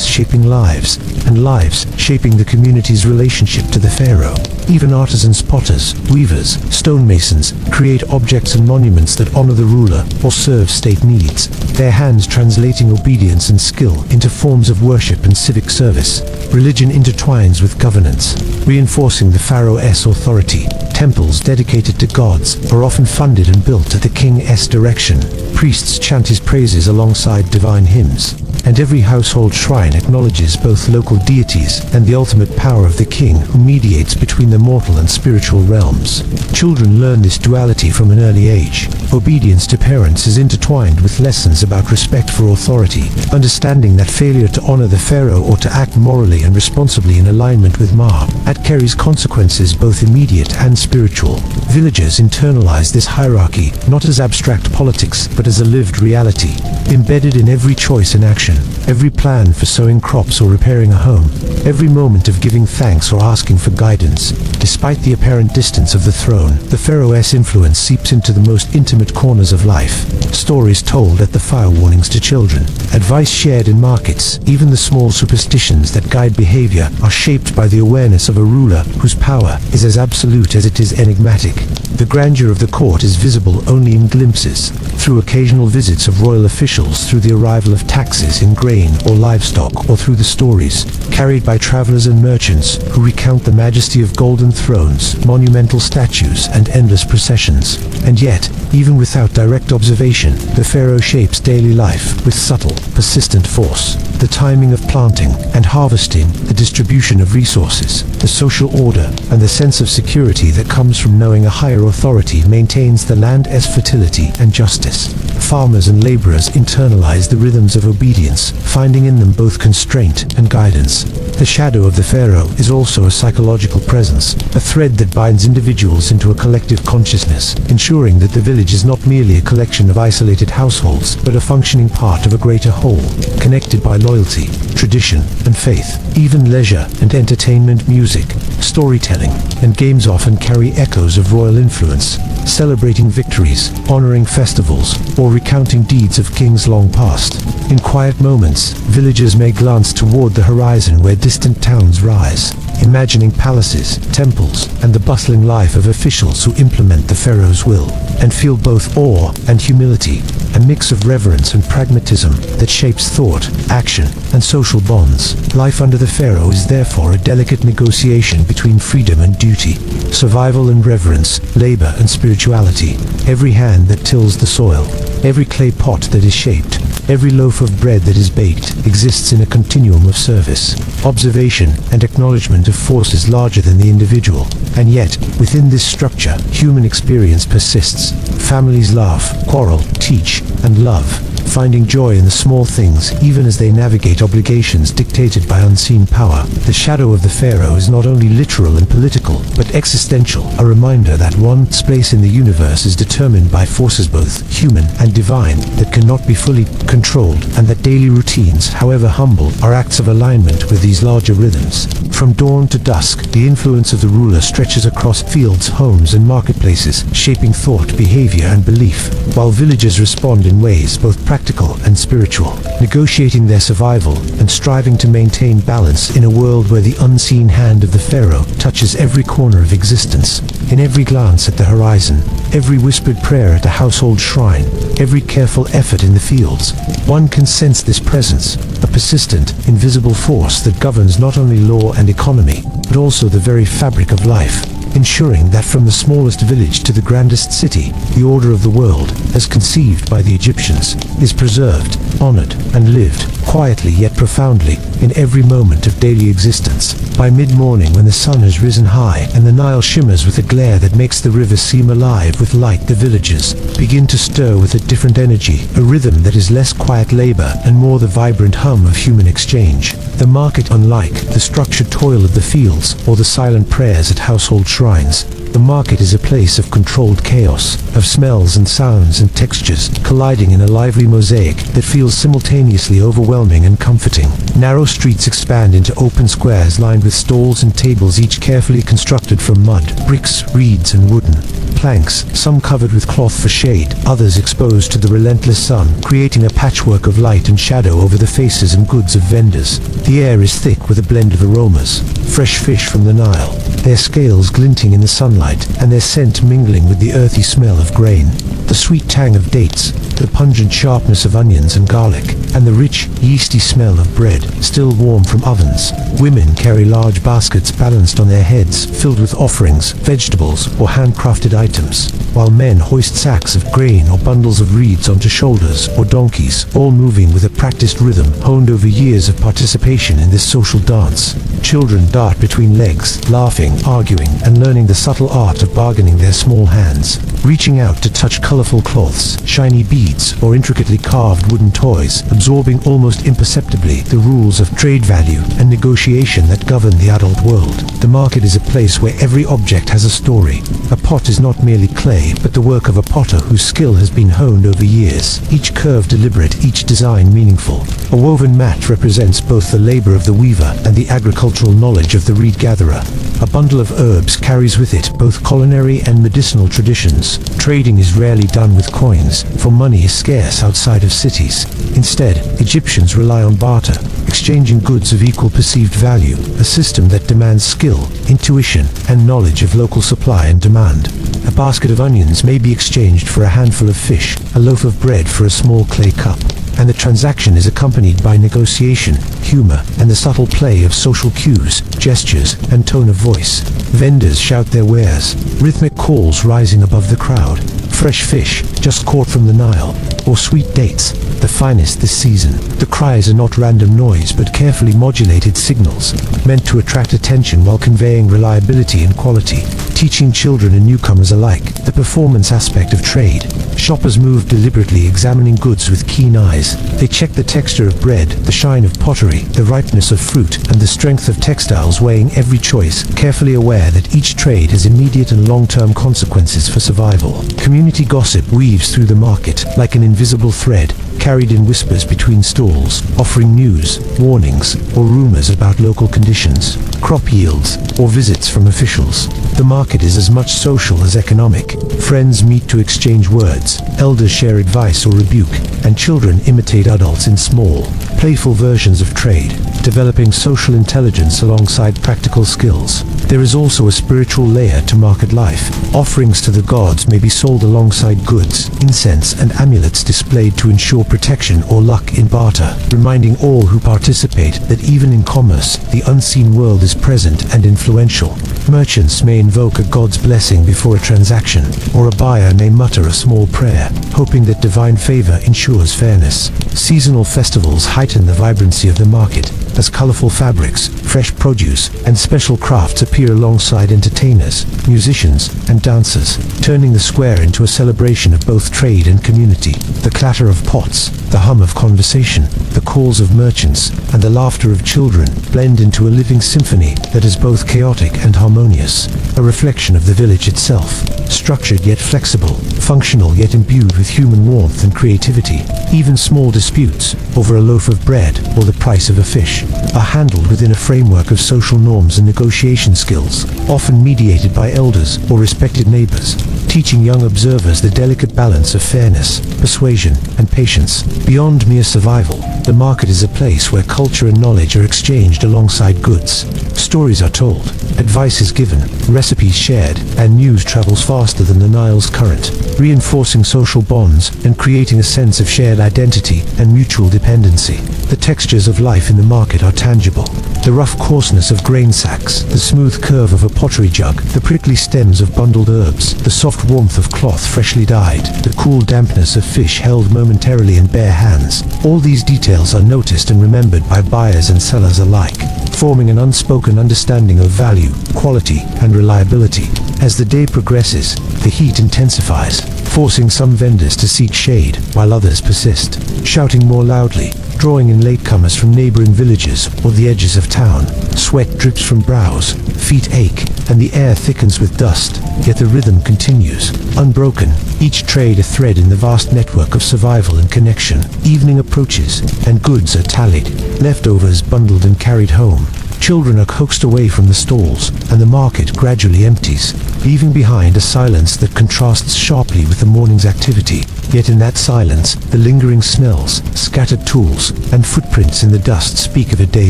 shaping lives, and lives shaping the community's relationship to the pharaoh. Even artisans, potters, weavers, stonemasons create objects and monuments that honor the ruler or serve state needs, their hands translating obedience and skill into forms of worship and civic service. Religion intertwines with governance, reinforcing the pharaoh's authority. Temples dedicated to gods are often funded and built at the king's direction. Priests chant his praises alongside divine hymns, and every household shrine acknowledges both local deities and the ultimate power of the king who mediates between the mortal and spiritual realms. Children learn this duality from an early age. Obedience to parents is intertwined with lessons about respect for authority, understanding that failure to honor the pharaoh or to act morally and responsibly in alignment with Mat carries consequences both immediate and spiritual. Villagers internalize this hierarchy not as abstract politics but as a lived reality, embedded in every choice and action, every plan for sowing crops or repairing a home, every moment of giving thanks or asking for guidance. Despite the apparent distance of the throne, the pharaoh's influence seeps into the most intimate corners of life. Stories told at the fire warnings to children, advice shared in markets, even the small superstitions that guide behavior are shaped by the awareness of a ruler whose power is as absolute as it is enigmatic. The grandeur of the court is visible only in glimpses, through occasional visits of royal officials, through the arrival of taxes in grain or livestock, or through the stories carried by travelers and merchants who recount the majesty of golden thrones, monumental statues, and endless processions. And yet, even without direct observation, the pharaoh shapes daily life with subtle, persistent force. The timing of planting and harvesting, the distribution of resources, the social order, and the sense of security that comes from knowing a higher authority maintains the land's fertility and justice. farmers and laborers internalize the rhythms of obedience, finding in them both constraint and guidance. The shadow of the pharaoh is also a psychological presence, a thread that binds individuals into a collective consciousness, ensuring that the village is not merely a collection of isolated households, but a functioning part of a greater whole, connected by loyalty, tradition, and faith. Even leisure and entertainment, music, storytelling, and games often carry echoes of royal influence, celebrating victories, honoring festivals, or recounting deeds of kings long past. In quiet moments, villagers may glance toward the horizon where distant towns rise, imagining palaces, temples, and the bustling life of officials who implement the pharaoh's will, and feel both awe and humility, a mix of reverence and pragmatism that shapes thought, action, and social bonds. Life under the pharaoh is therefore a delicate negotiation between freedom and duty, survival and reverence, labor and spirituality. Every hand that tills the soil, every clay pot that is shaped, every loaf of bread that is baked exists in a continuum of service, observation, and acknowledgement of forces larger than the individual. And yet, within this structure, human experience persists. Families laugh, quarrel, teach, and love, finding joy in the small things even as they navigate obligations dictated by unseen power. The shadow of the pharaoh is not only literal and political, but existential, a reminder that one's place in the universe is determined by forces both human and divine that cannot be fully controlled, and that daily routines, however humble, are acts of alignment with these larger rhythms. From dawn to dusk, the influence of the ruler stretches across fields, homes, and marketplaces, shaping thought, behavior, and belief, while villagers respond in ways both practical and spiritual, negotiating their survival and striving to maintain balance in a world where the unseen hand of the pharaoh touches every corner of existence. In every glance at the horizon, every whispered prayer at a household shrine, every careful effort in the fields, one can sense this presence, a persistent, invisible force that governs not only law and economy, but also the very fabric of life, ensuring that from the smallest village to the grandest city, the order of the world, as conceived by the Egyptians, is preserved, honored, and lived, quietly yet profoundly, in every moment of daily existence. By mid-morning, when the sun has risen high and the Nile shimmers with a glare that makes the river seem alive with light, the villagers begin to stir with a different energy, a rhythm that is less quiet labor and more the vibrant hum of human exchange. The market, unlike the structured toil of the fields or the silent prayers at household shrines, the market is a place of controlled chaos, of smells and sounds and textures colliding in a lively mosaic that feels simultaneously overwhelming and comforting. Narrow streets expand into open squares lined with stalls and tables, each carefully constructed from mud, bricks, reeds, and wooden planks, some covered with cloth for shade, others exposed to the relentless sun, creating a patchwork of light and shadow over the faces and goods of vendors. The air is thick with a blend of aromas: fresh fish from the Nile, their scales glinting in the sunlight, and their scent mingling with the earthy smell of grain. The sweet tang of dates, the pungent sharpness of onions and garlic, and the rich, yeasty smell of bread, still warm from ovens. Women carry large baskets balanced on their heads, filled with offerings, vegetables, or handcrafted items, while men hoist sacks of grain or bundles of reeds onto shoulders or donkeys, all moving with a practiced rhythm honed over years of participation in this social dance. Children dart between legs, laughing, arguing, and learning the subtle art of bargaining their small hands, reaching out to touch colorful cloths, shiny beads, or intricately carved wooden toys, absorbing almost imperceptibly the rules of trade value and negotiation that govern the adult world. The market is a place where every object has a story. A pot is not merely clay, but the work of a potter whose skill has been honed over years, each curve deliberate, each design meaningful. A woven mat represents both the labor of the weaver and the agricultural knowledge of the reed gatherer. A bundle of herbs carries with it both culinary and medicinal traditions. Trading is rarely done with coins, for money is scarce outside of cities. Instead, Egyptians rely on barter, exchanging goods of equal perceived value, a system that demands skill, intuition, and knowledge of local supply and demand. A basket of onions may be exchanged for a handful of fish, a loaf of bread for a small clay cup, and the transaction is accompanied by negotiation, humor, and the subtle play of social cues, gestures, and tone of voice. Vendors shout their wares, rhythmic calls rising above the crowd. Fresh fish, just caught from the Nile, or sweet dates, the finest this season. The cries are not random noise but carefully modulated signals, meant to attract attention while conveying reliability and quality, teaching children and newcomers alike the performance aspect of trade. Shoppers move deliberately, examining goods with keen eyes. They check the texture of bread, the shine of pottery, the ripeness of fruit, and the strength of textiles, weighing every choice, carefully aware that each trade has immediate and long-term consequences for survival. Community gossip weaves through the market like an invisible thread, carried in whispers between stalls, offering news, warnings, or rumors about local conditions, crop yields, or visits from officials. The market is as much social as economic. Friends meet to exchange words, elders share advice or rebuke, and children imitate adults in small, playful versions of trade, developing social intelligence alongside practical skills. There is also a spiritual layer to market life. Offerings to the gods may be sold alongside goods, incense, and amulets displayed to ensure protection or luck in barter, reminding all who participate that even in commerce, the unseen world is present and influential. Merchants may invoke a god's blessing before a transaction, or a buyer may mutter a small prayer, hoping that divine favor ensures fairness. Seasonal festivals heighten the vibrancy of the market, as colorful fabrics, fresh produce, and special crafts appear alongside entertainers, musicians, and dancers, turning the square into a celebration of both trade and community. The clatter of pots, the hum of conversation, the calls of merchants, and the laughter of children blend into a living symphony that is both chaotic and harmonious, a reflection of the village itself, structured yet flexible, functional yet imbued with human warmth and creativity. Even small disputes over a loaf of bread or the price of a fish are handled within a framework of social norms and negotiation skills, often mediated by elders or respected neighbors, teaching young observers the delicate balance of fairness, persuasion, and patience. Beyond mere survival, the market is a place where culture and knowledge are exchanged alongside goods. Stories are told, advice is given, recipes shared, and news travels faster than the Nile's current, reinforcing social bonds and creating a sense of shared identity and mutual dependency. The textures of life in the market are tangible. The rough coarseness of grain sacks, the smooth curve of a pottery jug, the prickly stems of bundled herbs, the soft warmth of cloth freshly dyed, the cool dampness of fish held momentarily in bare hands. All these details are noticed and remembered by buyers and sellers alike, forming an unspoken understanding of value, quality, and reliability. As the day progresses, the heat intensifies, forcing some vendors to seek shade, while others persist, shouting more loudly, drawing in latecomers from neighboring villages or the edges of town. Sweat drips from brows, feet ache, and the air thickens with dust, yet the rhythm continues, unbroken, each trade a thread in the vast network of survival and connection. Evening approaches, and goods are tallied, leftovers bundled and carried home. Children are coaxed away from the stalls, and the market gradually empties, leaving behind a silence that contrasts sharply with the morning's activity. Yet in that silence, the lingering smells, scattered tools, and footprints in the dust speak of a day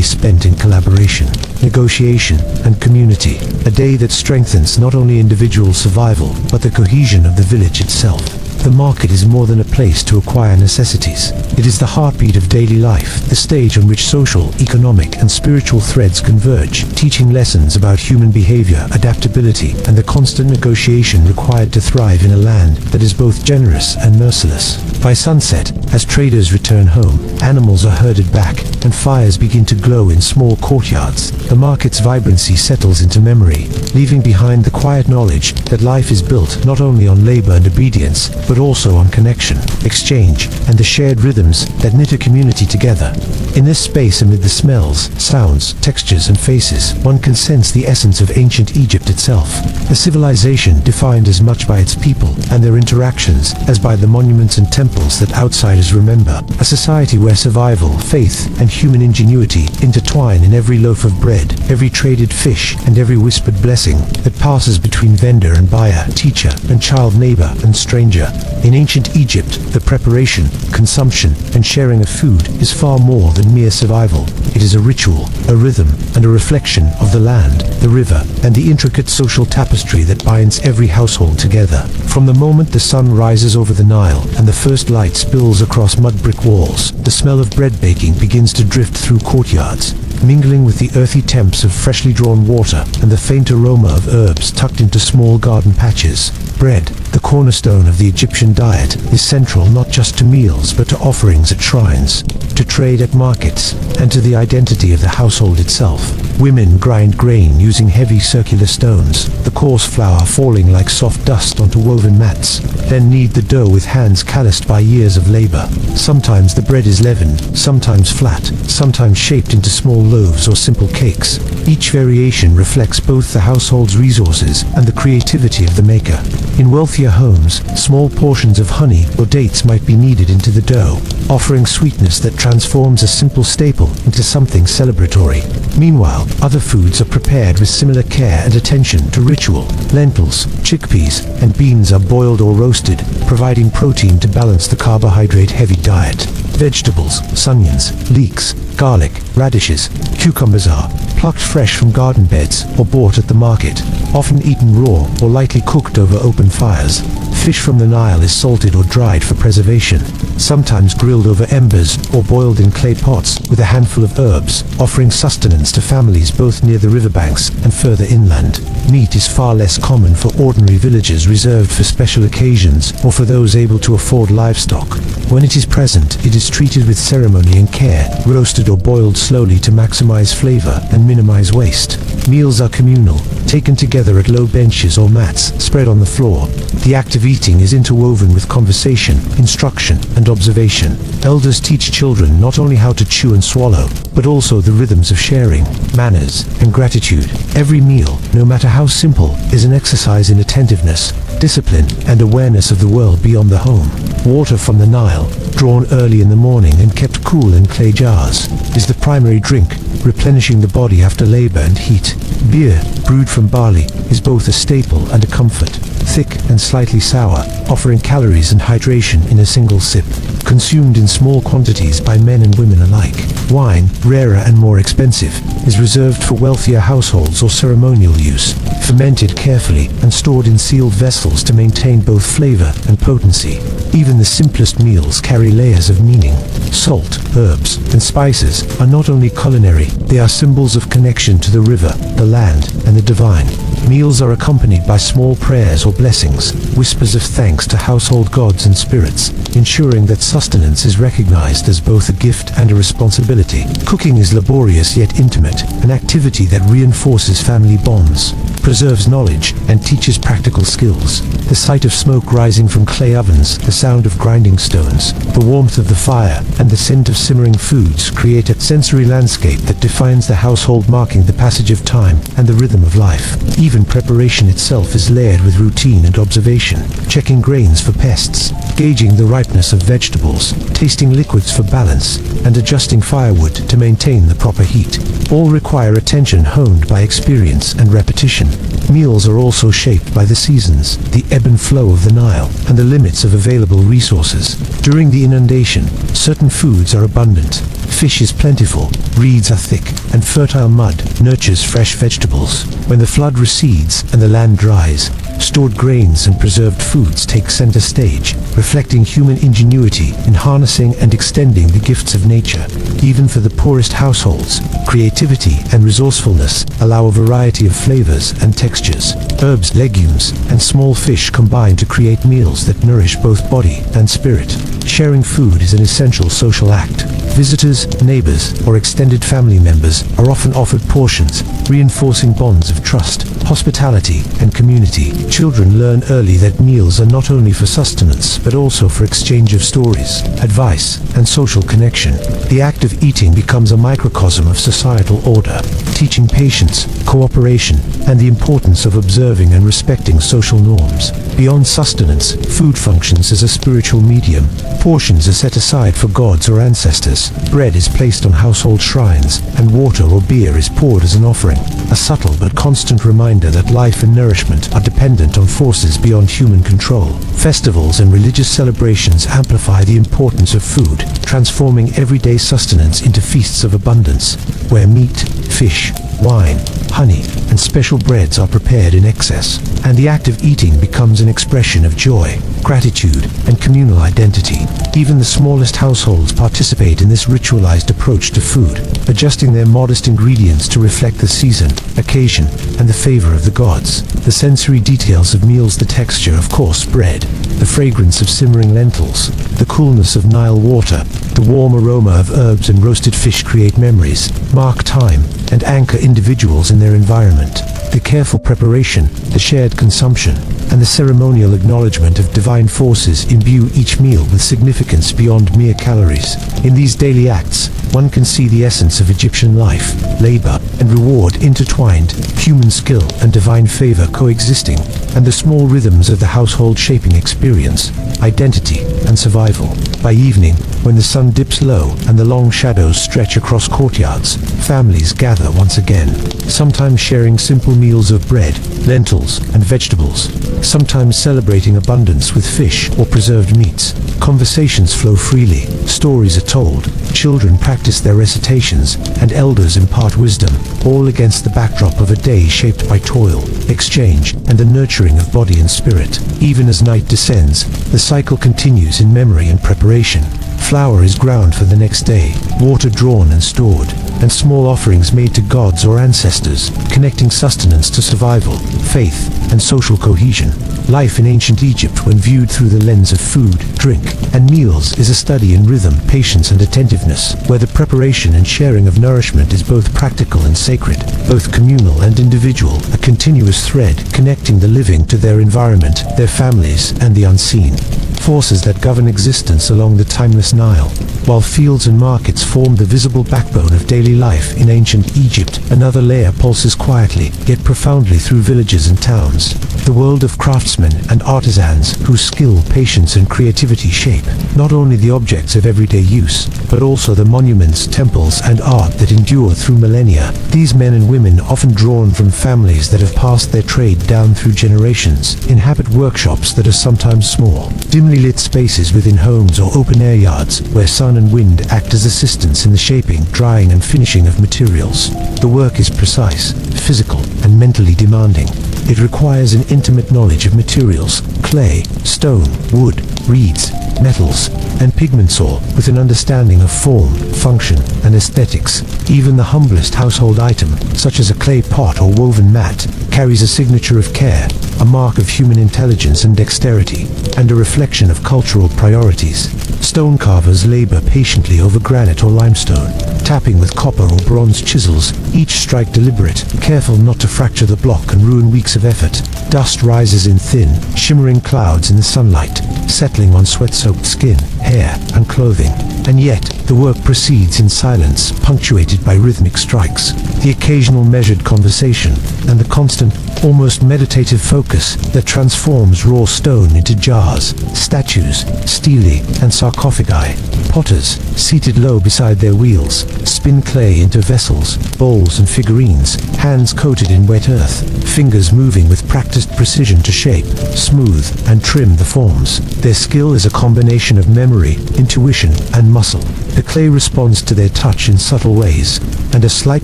spent in collaboration, negotiation, and community. A day that strengthens not only individual survival, but the cohesion of the village itself. The market is more than a place to acquire necessities. It is the heartbeat of daily life, the stage on which social, economic, and spiritual threads converge, teaching lessons about human behavior, adaptability, and the constant negotiation required to thrive in a land that is both generous and merciless. By sunset, as traders return home, animals are herded back, and fires begin to glow in small courtyards. The market's vibrancy settles into memory, leaving behind the quiet knowledge that life is built not only on labor and obedience, but also on connection, exchange, and the shared rhythms that knit a community together. In this space, amid the smells, sounds, textures, and faces, one can sense the essence of ancient Egypt itself, a civilization defined as much by its people and their interactions as by the monuments and temples that outsiders remember, a society where survival, faith, and human ingenuity intertwine in every loaf of bread, every traded fish, and every whispered blessing that passes between vendor and buyer, teacher and child, neighbor and stranger. In ancient Egypt, the preparation, consumption, and sharing of food is far more than mere survival. It is a ritual, a rhythm, and a reflection of the land, the river, and the intricate social tapestry that binds every household together. From the moment the sun rises over the Nile and the first light spills across mud brick walls, the smell of bread baking begins to drift through courtyards, mingling with the earthy temps of freshly drawn water and the faint aroma of herbs tucked into small garden patches. Bread, the cornerstone of the Egyptian diet, is central not just to meals but to offerings at shrines, to trade at markets, and to the identity of the household itself. Women grind grain using heavy circular stones, the coarse flour falling like soft dust onto woven mats, then knead the dough with hands calloused by years of labor. Sometimes the bread is leavened, sometimes flat, sometimes shaped into small loaves or simple cakes. Each variation reflects both the household's resources and the creativity of the maker. In wealthier homes, small portions of honey or dates might be kneaded into the dough, offering sweetness that transforms a simple staple into something celebratory. Meanwhile, other foods are prepared with similar care and attention to ritual. Lentils, chickpeas, and beans are boiled or roasted, providing protein to balance the carbohydrate-heavy diet. Vegetables, onions, leeks, garlic, radishes, cucumbers are plucked fresh from garden beds or bought at the market, often eaten raw or lightly cooked over open fires. Fish from the Nile is salted or dried for preservation, sometimes grilled over embers or boiled in clay pots with a handful of herbs, offering sustenance to families both near the riverbanks and further inland. Meat is far less common for ordinary villagers, reserved for special occasions or for those able to afford livestock. When it is present, it is treated with ceremony and care, roasted or boiled slowly to maximize flavor and minimize waste. Meals are communal, taken together at low benches or mats spread on the floor. The act of eating is interwoven with conversation, instruction, and observation. Elders teach children not only how to chew and swallow, but also the rhythms of sharing, manners, and gratitude. Every meal, no matter how simple, is an exercise in attentiveness, discipline, and awareness of the world beyond the home. Water from the Nile, drawn early in the morning and kept cool in clay jars, is the primary drink, replenishing the body after labor and heat. Beer, brewed from barley, is both a staple and a comfort, thick and slightly sour, offering calories and hydration in a single sip. Consumed in small quantities by men and women alike. Wine, rarer and more expensive, is reserved for wealthier households or ceremonial use, fermented carefully and stored in sealed vessels to maintain both flavor and potency. Even the simplest meals carry layers of meaning. Salt, herbs, and spices are not only culinary, they are symbols of connection to the river, the land, and the divine. Meals are accompanied by small prayers or blessings, whispers of thanks to household gods and spirits, ensuring that sustenance is recognized as both a gift and a responsibility. Cooking is laborious yet intimate, an activity that reinforces family bonds, preserves knowledge, and teaches practical skills. The sight of smoke rising from clay ovens, the sound of grinding stones, the warmth of the fire, and the scent of simmering foods create a sensory landscape that defines the household, marking the passage of time and the rhythm of life. Even preparation itself is layered with routine and observation, checking grains for pests, gauging the ripeness of vegetables, tasting liquids for balance, and adjusting firewood to maintain the proper heat. All require attention honed by experience and repetition. Meals are also shaped by the seasons, the ebb and flow of the Nile, and the limits of available resources. During the inundation, certain foods are abundant. Fish is plentiful, reeds are thick, and fertile mud nurtures fresh vegetables. When the flood recedes and the land dries, stored grains and preserved foods take center stage, reflecting human ingenuity in harnessing and extending the gifts of nature. Even for the poorest households, creativity and resourcefulness allow a variety of flavors and textures. Herbs, legumes, and small fish combine to create meals that nourish both body and spirit. Sharing food is an essential social act. Visitors, neighbors, or extended family members are often offered portions, reinforcing bonds of trust, hospitality, and community. Children learn early that meals are not only for sustenance but also for exchange of stories, advice, and social connection. The act of eating becomes a microcosm of societal order, teaching patience, cooperation, and the importance of observing and respecting social norms. Beyond sustenance, food functions as a spiritual medium. Portions are set aside for gods or ancestors. Bread is placed on household shrines, and water or beer is poured as an offering. A subtle but constant reminder that life and nourishment are dependent on forces beyond human control. Festivals and religious celebrations amplify the importance of food, transforming everyday sustenance into feasts of abundance, where meat, fish, wine, honey, and special breads are prepared in excess, and the act of eating becomes an expression of joy, gratitude, and communal identity. Even the smallest households participate in this ritualized approach to food, adjusting their modest ingredients to reflect the season, occasion, and the favor of the gods. The sensory details of meals, the texture of coarse bread, the fragrance of simmering lentils, the coolness of Nile water, the warm aroma of herbs and roasted fish create memories, mark time, and anchor individuals in their environment. The careful preparation, the shared consumption, and the ceremonial acknowledgement of divine forces imbue each meal with significance beyond mere calories. In these daily acts, one can see the essence of Egyptian life, labor, and reward intertwined, human skill and divine favor coexisting, and the small rhythms of the household shaping experience, identity, and survival. By evening, when the sun dips low and the long shadows stretch across courtyards, families gather once again, sometimes sharing simple meals of bread, lentils, and vegetables, sometimes celebrating abundance with fish or preserved meats. Conversations flow freely, stories are told, children practice their recitations, and elders impart wisdom, all against the backdrop of a day shaped by toil, exchange, and the nurturing of body and spirit. Even as night descends, the cycle continues in memory and preparation. Flour is ground for the next day, water drawn and stored, and small offerings made to gods or ancestors, connecting sustenance to survival, faith, and social cohesion. Life in ancient Egypt, when viewed through the lens of food, drink, and meals, is a study in rhythm, patience, and attentiveness, where the preparation and sharing of nourishment is both practical and sacred, both communal and individual, a continuous thread connecting the living to their environment, their families, and the unseen. Forces that govern existence along the timeless Nile. While fields and markets form the visible backbone of daily life in ancient Egypt, another layer pulses quietly, yet profoundly through villages and towns. The world of craftsmen and artisans whose skill, patience, and creativity shape not only the objects of everyday use, but also the monuments, temples, and art that endure through millennia. These men and women, often drawn from families that have passed their trade down through generations, inhabit workshops that are sometimes small, dimly lit spaces within homes or open-air yards, where sun and wind act as assistants in the shaping, drying, and finishing of materials. The work is precise, physical, and mentally demanding. It requires an intimate knowledge of materials, clay, stone, wood, reeds, metals, and pigments, all with an understanding of form, function, and aesthetics. Even the humblest household item, such as a clay pot or woven mat, carries a signature of care, a mark of human intelligence and dexterity, and a reflection of cultural priorities. Stone carvers labor patiently over granite or limestone, tapping with copper or bronze chisels, each strike deliberate, careful not to fracture the block and ruin weeks of effort. Dust rises in thin, shimmering clouds in the sunlight, settling on sweat-soaked skin, hair, and clothing. And yet, the work proceeds in silence, punctuated by rhythmic strikes, the occasional measured conversation, and the constant, almost meditative focus that transforms raw stone into jars, statues, stelae, and sarcophagi. Potters, seated low beside their wheels, spin clay into vessels, bowls, and figurines, hands coated in wet earth, fingers moving with practiced precision to shape, smooth, and trim the forms. Their skill is a combination of memory, intuition, and muscle. The clay responds to their touch in subtle ways, and a slight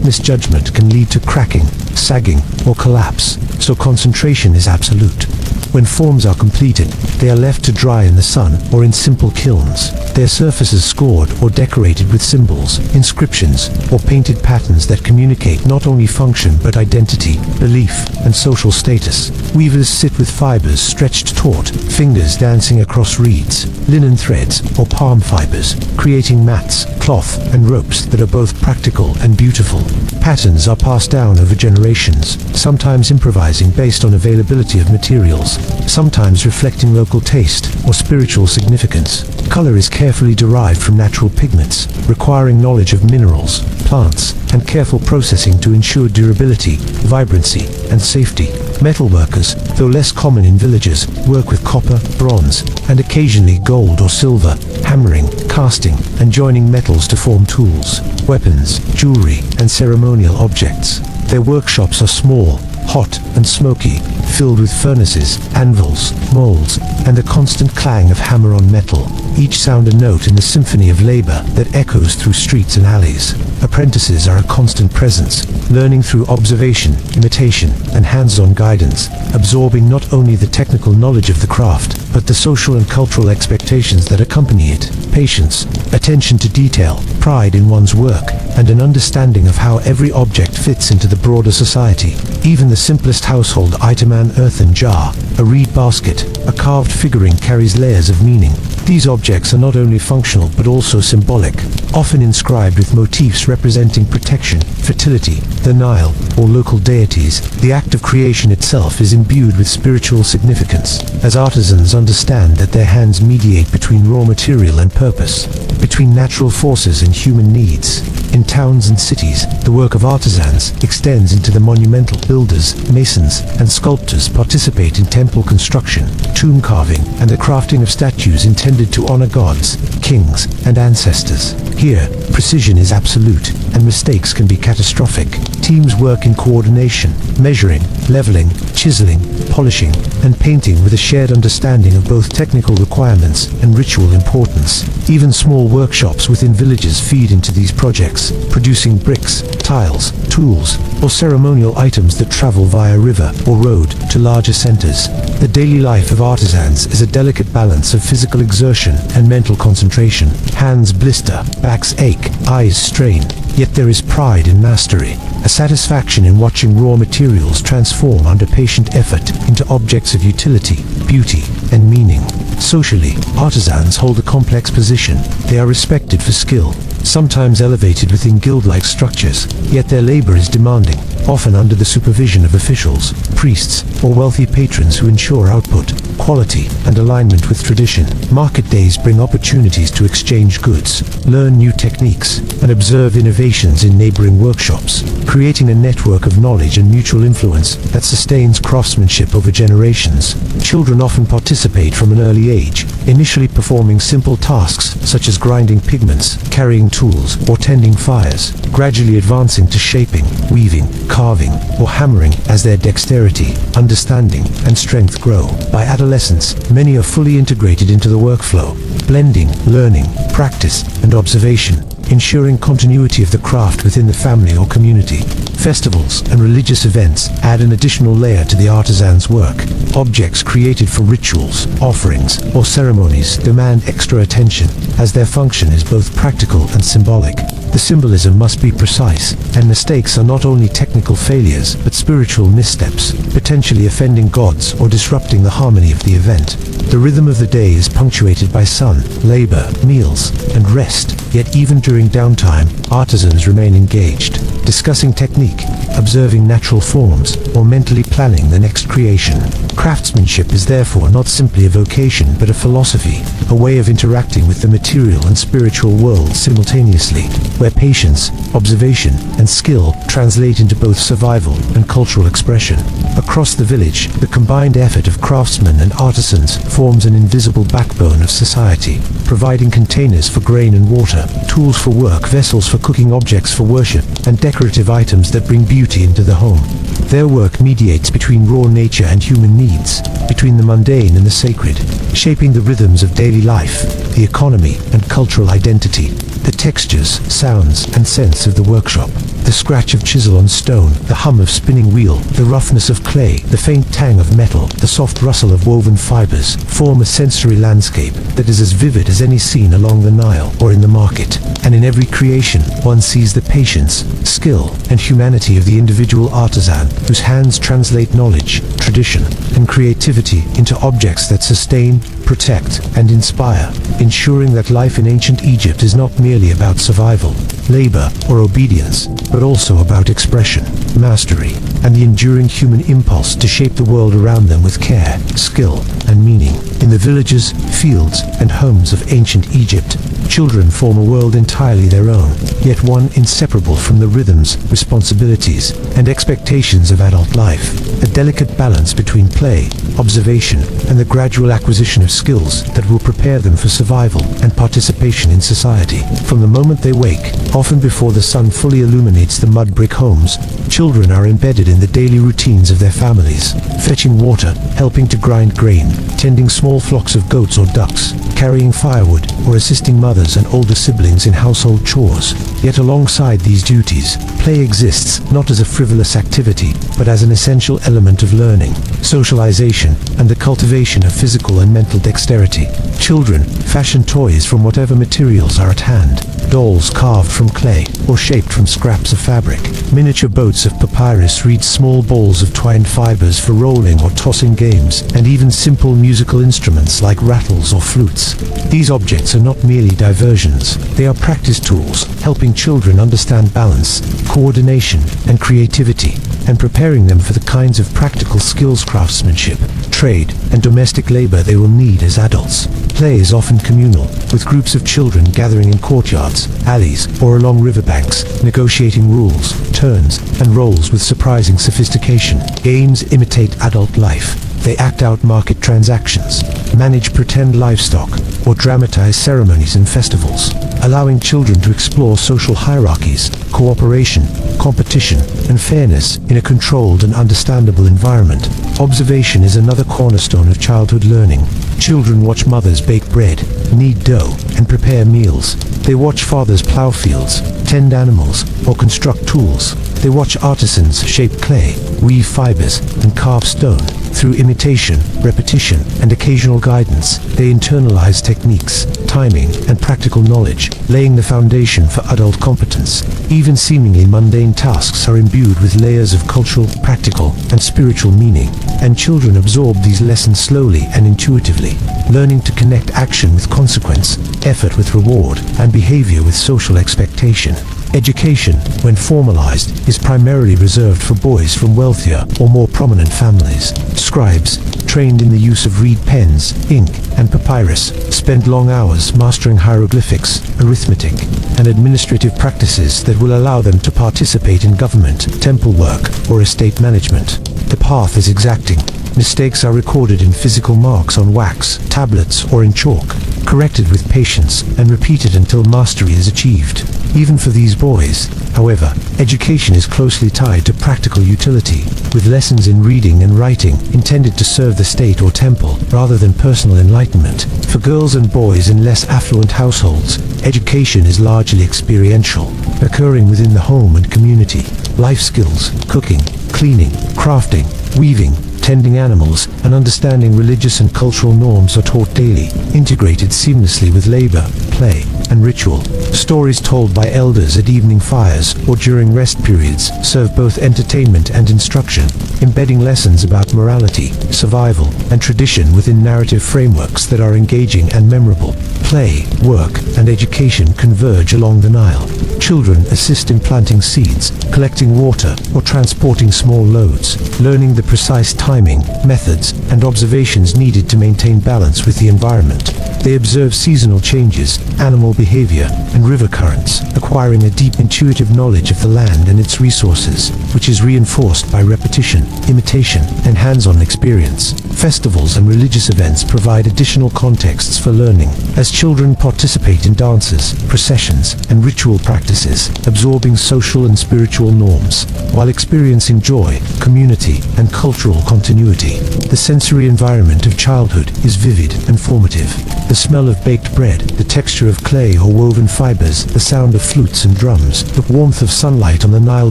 misjudgment can lead to cracking, sagging, or collapse, so concentration is absolute. When forms are completed, they are left to dry in the sun or in simple kilns, their surfaces scored or decorated with symbols, inscriptions, or painted patterns that communicate not only function but identity, belief, and social status. Weavers sit with fibers stretched taut, fingers dancing across reeds, linen threads, or palm fibers, creating mats, cloth, and ropes that are both practical and beautiful. Patterns are passed down over generations, sometimes improvising based on availability of materials, sometimes reflecting local taste or spiritual significance. Color is carefully derived from natural pigments, requiring knowledge of minerals, plants, and careful processing to ensure durability, vibrancy, and safety. Metalworkers, though less common in villages, work with copper, bronze, and occasionally gold or silver, hammering, casting, and joining metals to form tools, weapons, jewelry, and ceremonial objects. Their workshops are small, hot, and smoky, filled with furnaces, anvils, molds, and the constant clang of hammer on metal. each sound a note in the symphony of labor that echoes through streets and alleys. Apprentices are a constant presence, learning through observation, imitation, and hands-on guidance, absorbing not only the technical knowledge of the craft, but the social and cultural expectations that accompany it. Patience, attention to detail, pride in one's work, and an understanding of how every object fits into the broader society. Even the simplest household item, an earthen jar, a reed basket, a carved figurine, carries layers of meaning. These objects are not only functional but also symbolic, often inscribed with motifs representing protection, fertility, the Nile, or local deities. The act of creation itself is imbued with spiritual significance, as artisans understand that their hands mediate between raw material and purpose, between natural forces and human needs. In towns and cities, the work of artisans extends into the monumental. Builders, masons, and sculptors participate in temple construction, tomb carving, and the crafting of statues intended to honor gods, kings, and ancestors. Here, precision is absolute, and mistakes can be catastrophic. Teams work in coordination, measuring, leveling, chiseling, polishing, and painting with a shared understanding of both technical requirements and ritual importance. Even small workshops within villages feed into these projects, producing bricks, tiles, tools, or ceremonial items that travel via river or road to larger centers. The daily life of artisans is a delicate balance of physical exertion and mental concentration. Hands blister, backs ache, eyes strain, yet there is pride in mastery, a satisfaction in watching raw materials transform under patient effort into objects of utility, beauty, and meaning. Socially, artisans hold a complex position. They are respected for skill, sometimes elevated within guild-like structures, yet their labor is demanding, often under the supervision of officials, priests, or wealthy patrons who ensure output, quality, and alignment with tradition. Market days bring opportunities to exchange goods, learn new techniques, and observe innovations in neighboring workshops, creating a network of knowledge and mutual influence that sustains craftsmanship over generations. Children often participate from an early age, initially performing simple tasks such as grinding pigments, carrying tools, or tending fires, gradually advancing to shaping, weaving, carving, or hammering as their dexterity, understanding, and strength grow. By adolescence, many are fully integrated into the workflow, blending learning, practice, and observation, ensuring continuity of the craft within the family or community. Festivals and religious events add an additional layer to the artisan's work. Objects created for rituals, offerings, or ceremonies demand extra attention, as their function is both practical and symbolic. The symbolism must be precise, and mistakes are not only technical failures, but spiritual missteps, potentially offending gods or disrupting the harmony of the event. The rhythm of the day is punctuated by sun, labor, meals, and rest, yet even during downtime, artisans remain engaged, discussing technique, observing natural forms, or mentally planning the next creation. Craftsmanship is therefore not simply a vocation but a philosophy, a way of interacting with the material and spiritual world simultaneously, where patience, observation, and skill translate into both survival and cultural expression. Across the village, the combined effort of craftsmen and artisans forms an invisible backbone of society, providing containers for grain and water, tools for work, vessels for cooking, objects for worship, and decorative items that bring beauty into the home. Their work mediates between raw nature and human needs, between the mundane and the sacred, shaping the rhythms of daily life, the economy, and cultural identity. The textures, sounds, and scents of the workshop, the scratch of chisel on stone, the hum of spinning wheel, the roughness of clay, the faint tang of metal, the soft rustle of woven fibers, form a sensory landscape that is as vivid as any scene along the Nile or in the market. And in every creation, one sees the patience, skill, and humanity of the individual artisan, whose hands translate knowledge, tradition, and creativity into objects that sustain, protect, and inspire, ensuring that life in ancient Egypt is not merely about survival, labor, or obedience, but also about expression, mastery, and the enduring human impulse to shape the world around them with care, skill, and meaning. In the villages, fields, and homes of ancient Egypt, children form a world entirely their own, yet one inseparable from the rhythms, responsibilities, and expectations of adult life. A delicate balance between play, observation, and the gradual acquisition of skills that will prepare them for survival and participation in society. From the moment they wake, often before the sun fully illuminates the mud brick homes, children are embedded in the daily routines of their families, fetching water, helping to grind grain, tending small flocks of goats or ducks, carrying firewood, or assisting mothers and older siblings in household chores. Yet alongside these duties, play exists not as a frivolous activity, but as an essential element of learning, socialization, and the cultivation of physical and mental dexterity. Children fashion toys from whatever materials are at hand, dolls carved from clay or shaped from scraps of fabric. Miniature boats of papyrus reed small balls of twined fibers for rolling or tossing games, and even simple musical instruments like rattles or flutes. These objects are not merely diversions, they are practice tools, helping children understand balance, coordination, and creativity, and preparing them for the kinds of practical skills, craftsmanship, trade, and domestic labor they will need as adults. Play is often communal, with groups of children gathering in courtyards, alleys, or along riverbanks, negotiating rules, turns, and roles with surprising sophistication. Games imitate adult life. They act out market transactions, manage pretend livestock, or dramatize ceremonies and festivals, allowing children to explore social hierarchies, cooperation, competition, and fairness in a controlled and understandable environment. Observation is another cornerstone of childhood learning. Children watch mothers bake bread, knead dough, and prepare meals. They watch fathers plow fields, tend animals, or construct tools. They watch artisans shape clay, weave fibers, and carve stone. Through imitation, repetition, and occasional guidance, they internalize techniques, timing, and practical knowledge, laying the foundation for adult competence. Even seemingly mundane tasks are imbued with layers of cultural, practical, and spiritual meaning, and children absorb these lessons slowly and intuitively, learning to connect action with consequence, effort with reward, and behavior with social expectation. Education, when formalized, is primarily reserved for boys from wealthier or more prominent families. Scribes, trained in the use of reed pens, ink, and papyrus, spend long hours mastering hieroglyphics, arithmetic, and administrative practices that will allow them to participate in government, temple work, or estate management. The path is exacting. Mistakes are recorded in physical marks on wax, tablets, or in chalk, corrected with patience and repeated until mastery is achieved. Even for these boys, however, education is closely tied to practical utility, with lessons in reading and writing intended to serve the state or temple rather than personal enlightenment. For girls and boys in less affluent households, education is largely experiential, occurring within the home and community. Life skills, cooking, cleaning, crafting, weaving, tending animals, and understanding religious and cultural norms are taught daily, integrated seamlessly with labor, play, and ritual. Stories told by elders at evening fires or during rest periods serve both entertainment and instruction, embedding lessons about morality, survival, and tradition within narrative frameworks that are engaging and memorable. Play, work, and education converge along the Nile. Children assist in planting seeds, collecting water, or transporting small loads, learning the precise timing, methods, and observations needed to maintain balance with the environment. They observe seasonal changes, animal behavior, and river currents, acquiring a deep intuitive knowledge of the land and its resources, which is reinforced by repetition, imitation, and hands-on experience. Festivals and religious events provide additional contexts for learning, as children participate in dances, processions, and ritual practices, absorbing social and spiritual norms, while experiencing joy, community, and cultural continuity. The sensory environment of childhood is vivid and formative. The smell of baked bread, the texture of clay or woven fibers, the sound of flutes and drums, the warmth of sunlight on the Nile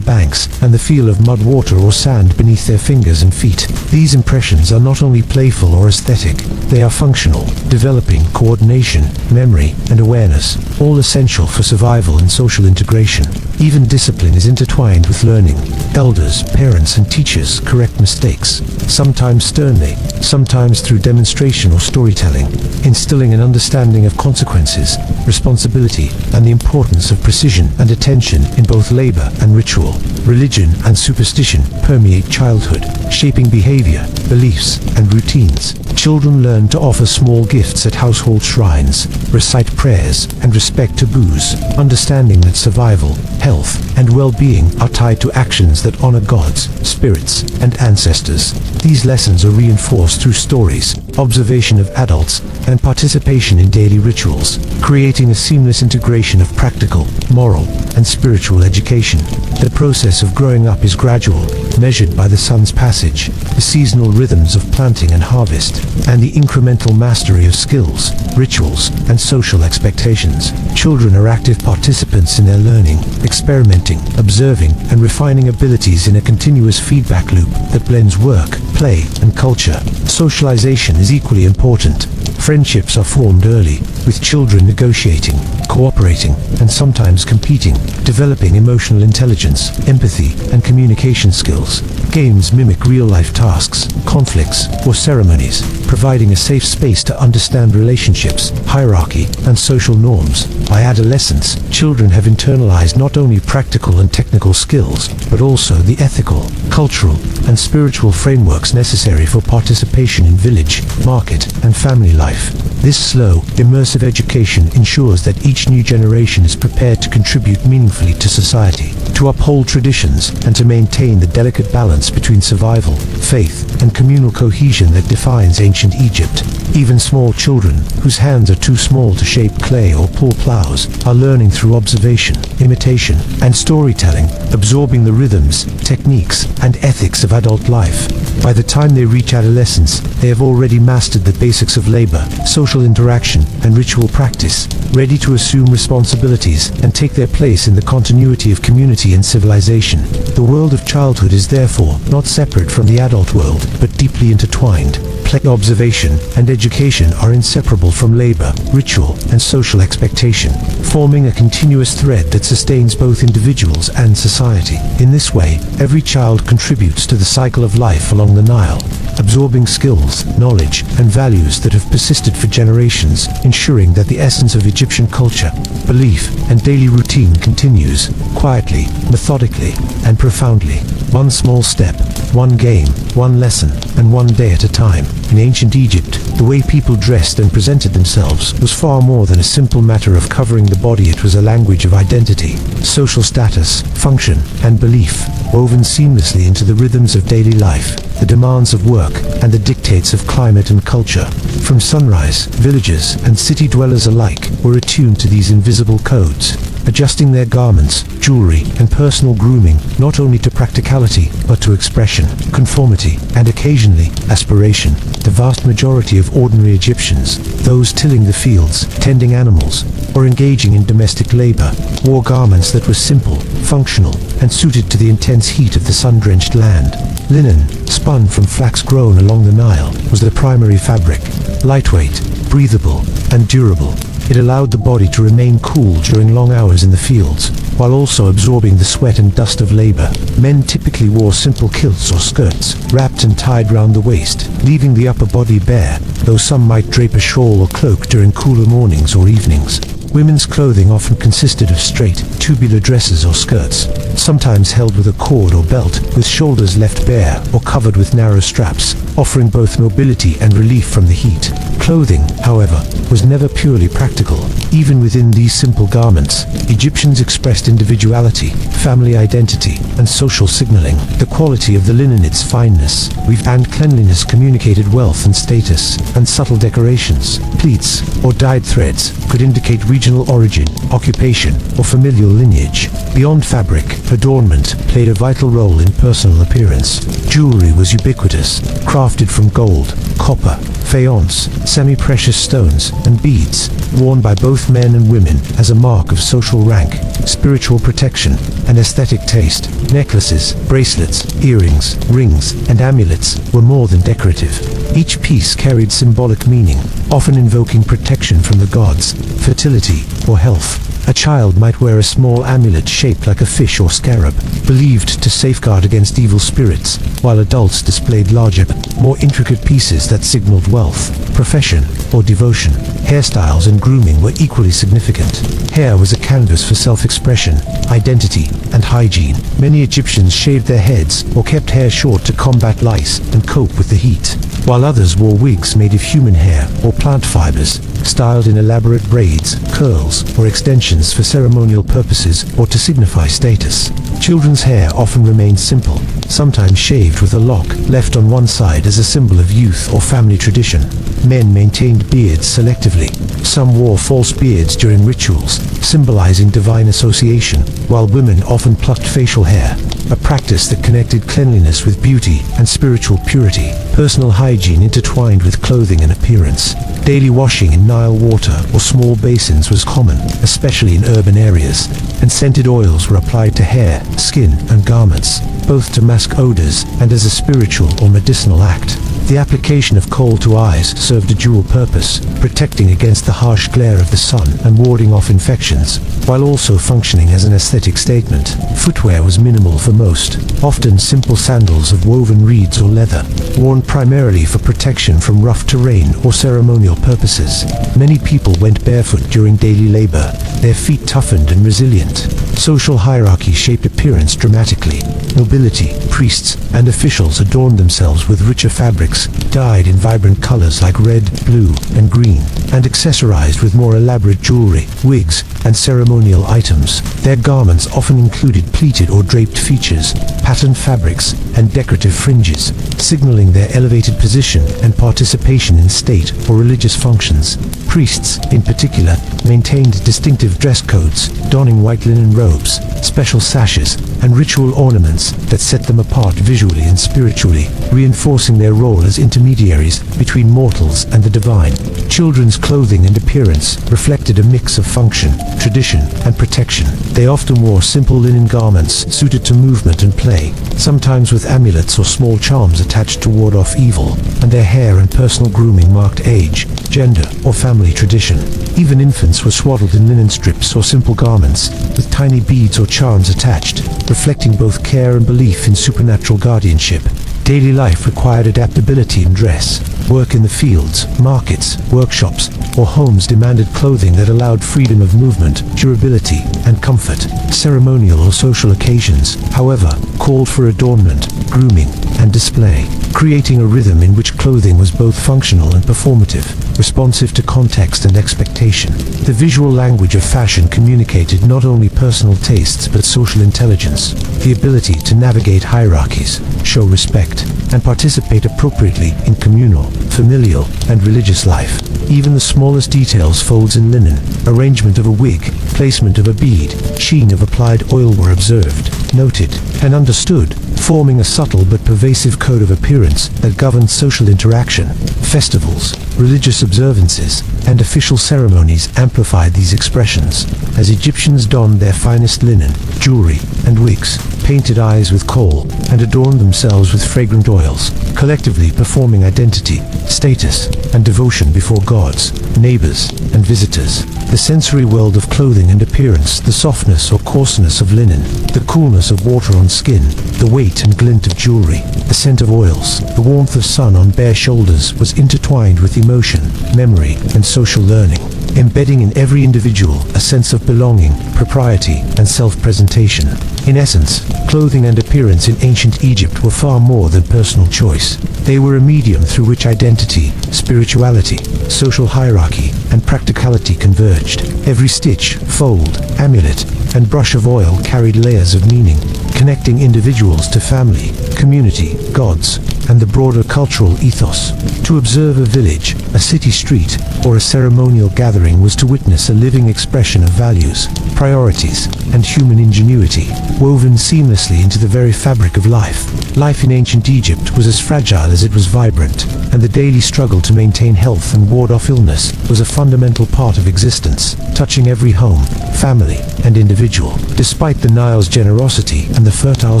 banks, and the feel of mud water or sand beneath their fingers and feet. These impressions are not only playful or aesthetic, they are functional, developing coordination, memory, and awareness, all essential for survival and social integration. Even discipline is intertwined with learning. Elders, parents, and teachers correct mistakes, sometimes sternly, sometimes through demonstration or storytelling, instilling an understanding of consequences, responsibility, and the importance of precision and attention in both labor and ritual. Religion and superstition permeate childhood, shaping behavior, beliefs, and routines. Children learn to offer small gifts at household shrines, recite prayers, and respect taboos, understanding that survival, health, and well-being are tied to actions that honor gods, spirits, and ancestors. These lessons are reinforced through stories, observation of adults, and participation in daily rituals, creating a seamless integration of practical, moral, and spiritual education. The process of growing up is gradual, measured by the sun's passage, the seasonal rhythms of planting and harvest, and the incremental mastery of skills, rituals, and social expectations. Children are active participants in their learning, experimenting, observing, and refining abilities in a continuous feedback loop that blends work, play, and culture. Socialization is equally important. Friendships are formed early, with children negotiating, cooperating, and sometimes competing, developing emotional intelligence, empathy, and communication skills. Games mimic real-life tasks, conflicts, or ceremonies, providing a safe space to understand relationships, hierarchy, and social norms. By adolescence, children have internalized not only practical and technical skills, but also the ethical, cultural, and spiritual frameworks necessary for participation in village, market, and family life. This slow, immersive education ensures that each new generation is prepared to contribute meaningfully to society, to uphold traditions, and to maintain the delicate balance between survival, faith, and communal cohesion that defines ancient Egypt. Even small children, whose hands are too small to shape clay or pull plows, are learning through observation, imitation, and storytelling, absorbing the rhythms, techniques, and ethics of adult life. By the time they reach adolescence, they have already mastered the basics of labor, social interaction, and ritual practice, ready to assume responsibilities and take their place in the continuity of community and civilization. The world of childhood is therefore not separate from the adult world, but deeply intertwined. Play, observation, and education are inseparable from labor, ritual, and social expectation, forming a continuous thread that sustains both individuals and society. In this way, every child contributes to the cycle of life along the Nile, absorbing skills, knowledge, and values that have persisted for generations, ensuring that the essence of Egyptian culture, belief, and daily routine continues, quietly, methodically, and profoundly. One small step, one game, one lesson, and one day at a time. In ancient Egypt, the way people dressed and presented themselves was far more than a simple matter of covering the body. It was a language of identity, social status, function, and belief, woven seamlessly into the rhythms of daily life, the demands of work, and the dictates of climate and culture. From sunrise, villagers and city dwellers alike were attuned to these invisible codes, adjusting their garments, jewelry, and personal grooming not only to practicality, but to expression, conformity, and occasionally, aspiration. The vast majority of ordinary Egyptians, those tilling the fields, tending animals, or engaging in domestic labor, wore garments that were simple, functional, and suited to the intense heat of the sun-drenched land. Linen, spun from flax grown along the Nile, was the primary fabric. Lightweight, breathable, and durable, it allowed the body to remain cool during long hours in the fields, while also absorbing the sweat and dust of labor. Men typically wore simple kilts or skirts, wrapped and tied round the waist, leaving the upper body bare, though some might drape a shawl or cloak during cooler mornings or evenings. Women's clothing often consisted of straight, tubular dresses or skirts, sometimes held with a cord or belt, with shoulders left bare or covered with narrow straps, offering both mobility and relief from the heat. Clothing, however, was never purely practical. Even within these simple garments, Egyptians expressed individuality, family identity, and social signaling. The quality of the linen, its fineness, weave, and cleanliness communicated wealth and status, and subtle decorations, pleats, or dyed threads, could indicate regional origin, occupation, or familial lineage. Beyond fabric, adornment played a vital role in personal appearance. Jewelry was ubiquitous, crafted from gold, copper, faience, semi-precious stones, and beads, worn by both men and women as a mark of social rank, spiritual protection, and aesthetic taste. Necklaces, bracelets, earrings, rings, and amulets were more than decorative. Each piece carried symbolic meaning, often invoking protection from the gods, fertility, or health. A child might wear a small amulet shaped like a fish or scarab, believed to safeguard against evil spirits, while adults displayed larger, more intricate pieces that signaled wealth, profession, or devotion. Hairstyles and grooming were equally significant. Hair was a canvas for self-expression, identity, and hygiene. Many Egyptians shaved their heads or kept hair short to combat lice and cope with the heat, while others wore wigs made of human hair or plant fibers, styled in elaborate braids, curls, or extensions for ceremonial purposes or to signify status. Children's hair often remained simple, sometimes shaved with a lock left on one side as a symbol of youth or family tradition. Men maintained beards selectively. Some wore false beards during rituals, symbolizing divine association, while women often plucked facial hair, a practice that connected cleanliness with beauty and spiritual purity. Personal hygiene intertwined with clothing and appearance. Daily washing in Nile water or small basins was common, especially in urban areas, and scented oils were applied to hair, skin, and garments, both to mask odors and as a spiritual or medicinal act. The application of kohl to eyes served a dual purpose, protecting against the harsh glare of the sun and warding off infections, while also functioning as an aesthetic statement. Footwear was minimal for most, often simple sandals of woven reeds or leather, worn primarily for protection from rough terrain or ceremonial purposes. Many people went barefoot during daily labor, their feet toughened and resilient. Social hierarchy shaped appearance dramatically. Nobility, priests, and officials adorned themselves with richer fabrics, dyed in vibrant colors like red, blue, and green, and accessorized with more elaborate jewelry, wigs, and ceremonial items. Their garments often included pleated or draped features, patterned fabrics, and decorative fringes, signaling their elevated position and participation in state or religious functions. Priests, in particular, maintained distinctive dress codes, donning white linen robes, special sashes, and ritual ornaments that set them apart visually and spiritually, reinforcing their role as intermediaries between mortals and the divine. Children's clothing and appearance reflected a mix of function, tradition, and protection. They often wore simple linen garments suited to movement and play, sometimes with amulets or small charms attached to ward off evil, and their hair and personal grooming marked age, gender, or family tradition. Even infants were swaddled in linen strips or simple garments, with tiny beads or charms attached, reflecting both care and belief in supernatural guardianship. Daily life required adaptability in dress. Work in the fields, markets, workshops, or homes demanded clothing that allowed freedom of movement, durability, and comfort. Ceremonial or social occasions, however, called for adornment, grooming, and display, creating a rhythm in which clothing was both functional and performative, responsive to context and expectation. The visual language of fashion communicated not only personal tastes but social intelligence, the ability to navigate hierarchies, show respect, and participate appropriately in communal, familial, and religious life. Even the smallest details, folds in linen, arrangement of a wig, placement of a bead, sheen of applied oil were observed, noted, and understood, forming a subtle but pervasive code of appearance that governed social interaction. Festivals, religious observances, and official ceremonies amplified these expressions, as Egyptians donned their finest linen, jewelry, and wigs, painted eyes with kohl, and adorned themselves with fragrant oils, collectively performing identity, status, and devotion before gods, neighbors, and visitors. The sensory world of clothing and appearance, the softness or coarseness of linen, the coolness of water on skin, the weight and glint of jewelry, the scent of oils, the warmth of sun on bare shoulders was intertwined with emotion, memory, and social learning, embedding in every individual a sense of belonging, propriety, and self-presentation. In essence, clothing and appearance in ancient Egypt were far more than personal choice. They were a medium through which identity, spirituality, social hierarchy, and practicality converged. Every stitch, fold, amulet, and brush of oil carried layers of meaning, connecting individuals to family, community, gods, and the broader cultural ethos. To observe a village, a city street, or a ceremonial gathering was to witness a living expression of values, priorities, and human ingenuity, woven seamlessly into the very fabric of life. Life in ancient Egypt was as fragile as it was vibrant, and the daily struggle to maintain health and ward off illness was a fundamental part of existence, touching every home, family, and individual. Despite the Nile's generosity and the fertile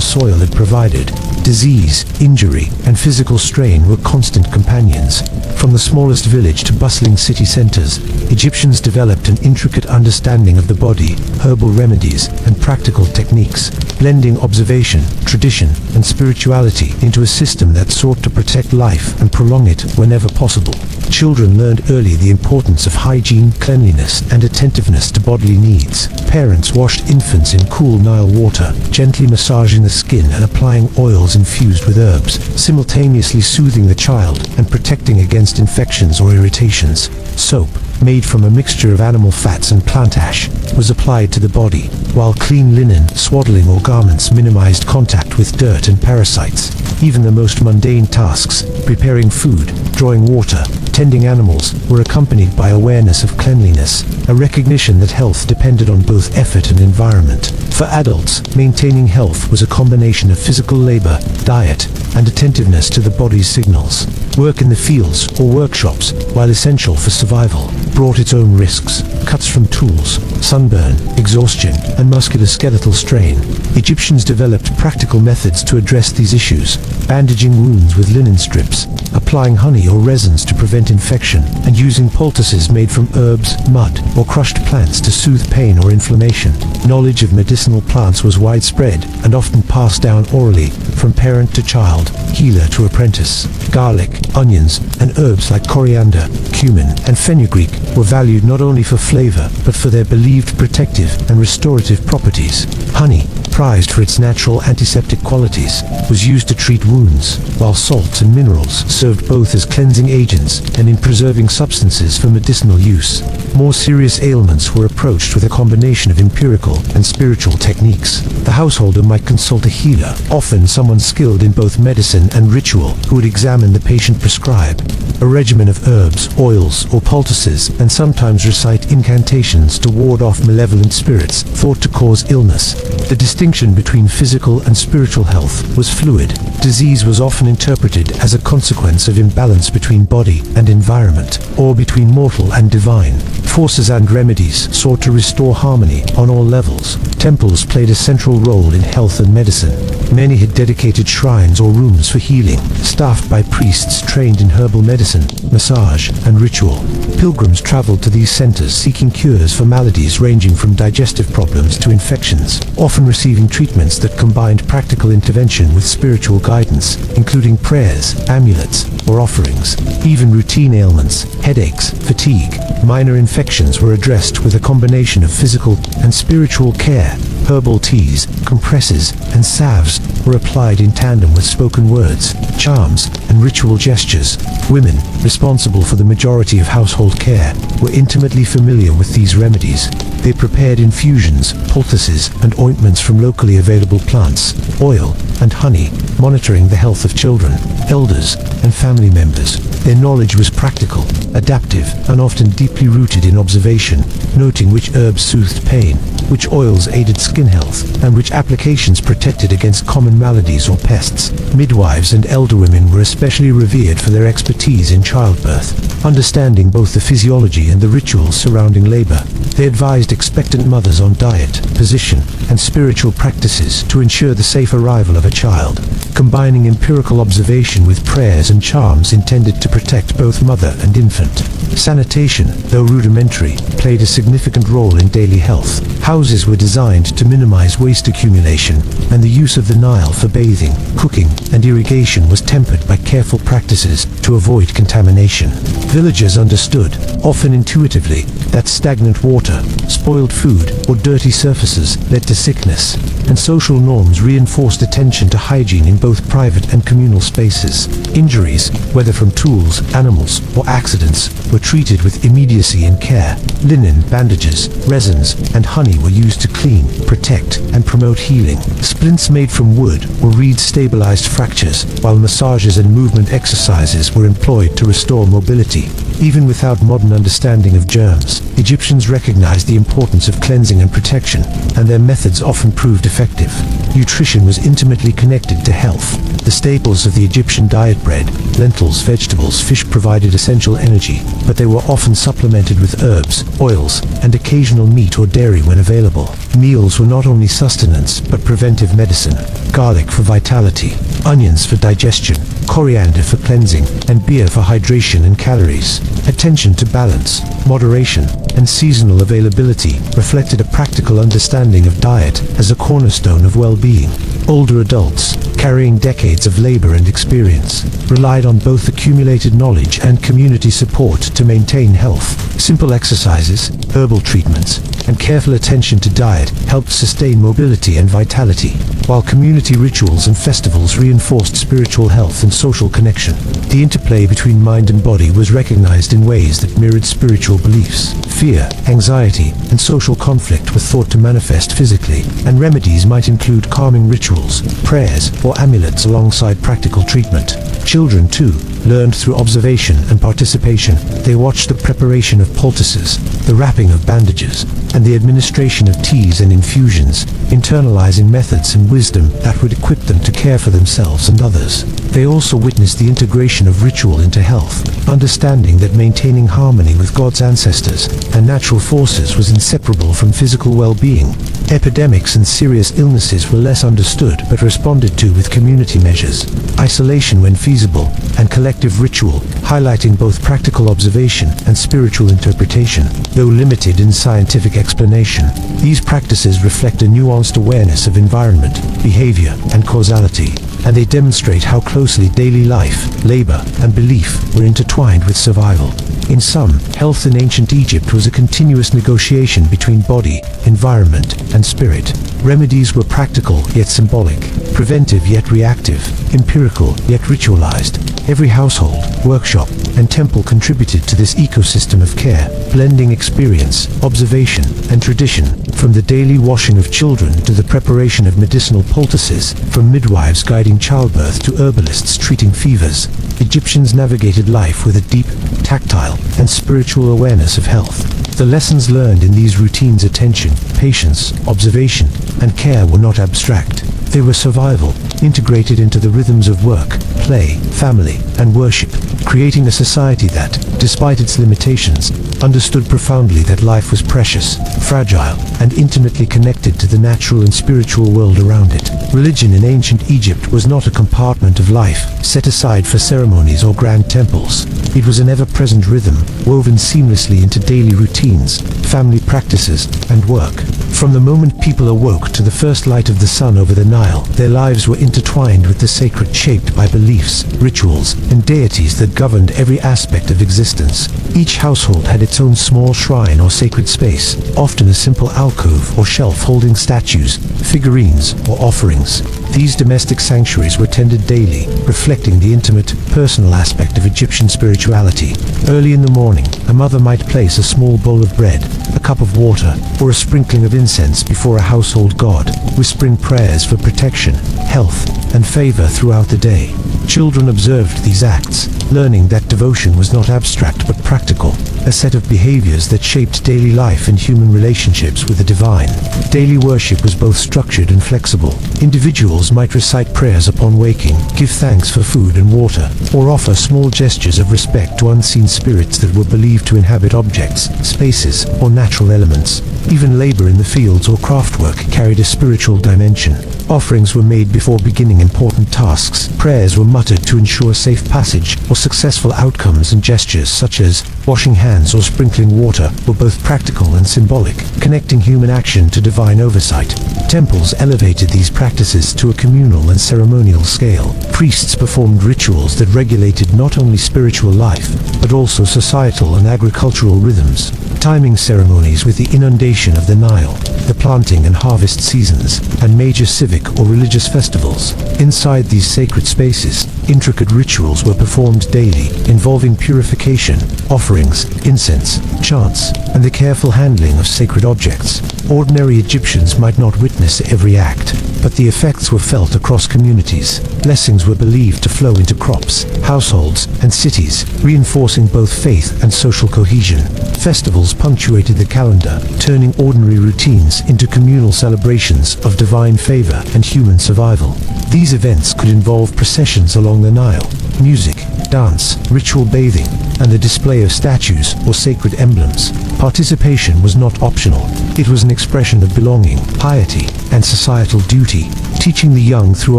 soil it provided, disease, injury, and physical strain were constant companions. From the smallest village to bustling city centers, Egyptians developed an intricate understanding of the body, herbal remedies, and practical techniques, blending observation, tradition, and spirituality into a system that sought to protect life and prolong it whenever possible. Children learned early the importance of hygiene, cleanliness, and attentiveness to bodily needs. Parents washed infants in cool Nile water, gently massaging the skin and applying oils infused with herbs, simultaneously soothing the child and protecting against infections or irritations. Soap, made from a mixture of animal fats and plant ash, was applied to the body, while clean linen, swaddling or garments minimized contact with dirt and parasites. Even the most mundane tasks, preparing food, drawing water, tending animals, were accompanied by awareness of cleanliness, a recognition that health depended on both effort and environment. For adults, maintaining health was a combination of physical labor, diet, and attentiveness to the body's signals. Work in the fields or workshops, while essential for survival, brought its own risks. Cuts from tools, sunburn, exhaustion, and musculoskeletal strain. Egyptians developed practical methods to address these issues, bandaging wounds with linen strips, applying honey or resins to prevent infection, and using poultices made from herbs, mud, or crushed plants to soothe pain or inflammation. Knowledge of medicinal plants was widespread and often passed down orally, from parent to child, healer to apprentice. Garlic, onions, and herbs like coriander, cumin, and fenugreek were valued not only for flavor, but for their believed protective and restorative properties. Honey, prized for its natural antiseptic qualities, was used to treat wounds, while salts and minerals served both as cleansing agents and in preserving substances for medicinal use. More serious ailments were approached with a combination of empirical and spiritual techniques. The householder might consult a healer, often someone skilled in both medicine and ritual, who would examine the patient, prescribe a regimen of herbs, oils, or poultices, and sometimes recite incantations to ward off malevolent spirits thought to cause illness. The distinction between physical and spiritual health was fluid. Disease was often interpreted as a consequence of imbalance between body and environment, or between mortal and divine. Forces and remedies sought to restore harmony on all levels. Temples played a central role in health and medicine. Many had dedicated shrines or rooms for healing, staffed by priests trained in herbal medicine, massage, and ritual. Pilgrims traveled to these centers seeking cures for maladies ranging from digestive problems to infections, often receiving treatments that combined practical intervention with spiritual guidance, including prayers, amulets, or offerings. Even routine ailments, headaches, fatigue, minor infections were addressed with a combination of physical and spiritual care. Herbal teas, compresses, and salves were applied in tandem with spoken words, charms, and ritual gestures. Women, responsible for the majority of household care, were intimately familiar with these remedies. They prepared infusions, poultices, and ointments from locally available plants, oil, and honey, monitoring the health of children, elders, and family members. Their knowledge was practical, adaptive, and often deeply rooted in observation, noting which herbs soothed pain, which oils aided skin health, and which applications protected against common maladies or pests. Midwives and elder women were especially revered for their expertise in childbirth, understanding both the physiology and the rituals surrounding labor. They advised expectant mothers on diet, position, and spiritual practices to ensure the safe arrival of a child, combining empirical observation with prayers and charms intended to protect both mother and infant. Sanitation, though rudimentary, played a significant role in daily health. Houses were designed to minimize waste accumulation, and the use of the Nile for bathing, cooking, and irrigation was tempered by careful practices to avoid contamination. Villagers understood, often intuitively, that stagnant water, spoiled food, or dirty surfaces led to sickness, and social norms reinforced attention to hygiene in both private and communal spaces. Injuries, whether from tools, animals, or accidents, were treated with immediacy and care. Linen, bandages, resins, and honey were used to clean, protect, and promote healing. Splints made from wood or reed stabilized fractures, while massages and movement exercises were employed to restore mobility. Even without modern understanding of germs, Egyptians recognized the importance of cleansing and protection, and their methods often proved effective. Nutrition was intimately connected to health. The staples of the Egyptian diet, bread, lentils, vegetables, fish, provided essential energy, but they were often supplemented with herbs, oils, and occasional meat or dairy when available. Meals were not only sustenance, but preventive medicine. Garlic for vitality, onions for digestion, coriander for cleansing, and beer for hydration and calories. Attention to balance, moderation, and seasonal availability reflected a practical understanding of diet as a cornerstone of well-being. Older adults, carrying decades of labor and experience, relied on both accumulated knowledge and community support to maintain health. Simple exercises, herbal treatments, and careful attention to diet helped sustain mobility and vitality. while community rituals and festivals reinforced spiritual health and social connection. The interplay between mind and body was recognized in ways that mirrored spiritual beliefs. Fear, anxiety, and social conflict were thought to manifest physically, and remedies might include calming rituals, prayers, or amulets alongside practical treatment. Children, too, learned through observation and participation. They watched the preparation of poultices, the wrapping of bandages, and the administration of teas and infusions, internalizing methods and wisdom that would equip them to care for themselves and others. They also witnessed the integration of ritual into health, understanding that maintaining harmony with God's ancestors and natural forces was inseparable from physical well-being. Epidemics and serious illnesses were less understood but responded to with community measures, isolation when feasible, and collective ritual, highlighting both practical observation and spiritual interpretation. Though limited in scientific explanation, these practices reflect a nuanced awareness of environment, behavior, and causality, and they demonstrate how closely daily life, labor, and belief were intertwined with survival. In sum, health in ancient Egypt was a continuous negotiation between body, environment, and spirit. Remedies were practical yet symbolic, preventive yet reactive, empirical yet ritualized. Every household, workshop, and temple contributed to this ecosystem of care, blending experience, observation, and tradition. From the daily washing of children to the preparation of medicinal poultices, from midwives guiding childbirth to herbalists treating fevers, Egyptians navigated life with a deep, tactile, and spiritual awareness of health. The lessons learned in these routines, attention, patience, observation, and care, were not abstract. They were survival, integrated into the rhythms of work, play, family, and worship, creating a society that, despite its limitations, understood profoundly that life was precious, fragile, and intimately connected to the natural and spiritual world around it. Religion in ancient Egypt was not a compartment of life, set aside for ceremonies or grand temples. It was an ever-present rhythm, woven seamlessly into daily routines, family practices, and work. From the moment people awoke to the first light of the sun over the Nile, their lives were intertwined with the sacred, shaped by beliefs, rituals, and deities that governed every aspect of existence. Each household had its own small shrine or sacred space, often a simple alcove or shelf holding statues, figurines, or offerings. These domestic sanctuaries were tended daily, reflecting the intimate, personal aspect of Egyptian spirituality. Early in the morning, a mother might place a small bowl of bread, a cup of water, or a sprinkling of incense before a household god, whispering prayers for protection, health, and favor throughout the day. Children observed these acts, learning that devotion was not abstract but practical, a set of behaviors that shaped daily life and human relationships with the divine. Daily worship was both structured and flexible. Individuals might recite prayers upon waking, give thanks for food and water, or offer small gestures of respect to unseen spirits that were believed to inhabit objects, spaces, or natural elements. Even labor in the fields or craftwork carried a spiritual dimension. Offerings were made before beginning important tasks. Prayers were muttered to ensure safe passage or successful outcomes, and gestures such as washing hands or sprinkling water were both practical and symbolic, connecting human action to divine oversight. Temples elevated these practices to a communal and ceremonial scale. Priests performed rituals that regulated not only spiritual life, but also societal and agricultural rhythms, timing ceremonies with the inundation of the Nile, the planting and harvest seasons, and major civic or religious festivals. Inside these sacred spaces, intricate rituals were performed daily, involving purification, offerings, incense, chants, and the careful handling of sacred objects. Ordinary Egyptians might not witness every act, but the effects were felt across communities. Blessings were believed to flow into crops, households, and cities, reinforcing both faith and social cohesion. Festivals punctuated the calendar, turning ordinary routines into communal celebrations of divine favor and human survival. These events could involve processions along the Nile, music, dance, ritual bathing, and the display of statues or sacred emblems. Participation was not optional. It was an expression of belonging, piety, and societal duty, teaching the young through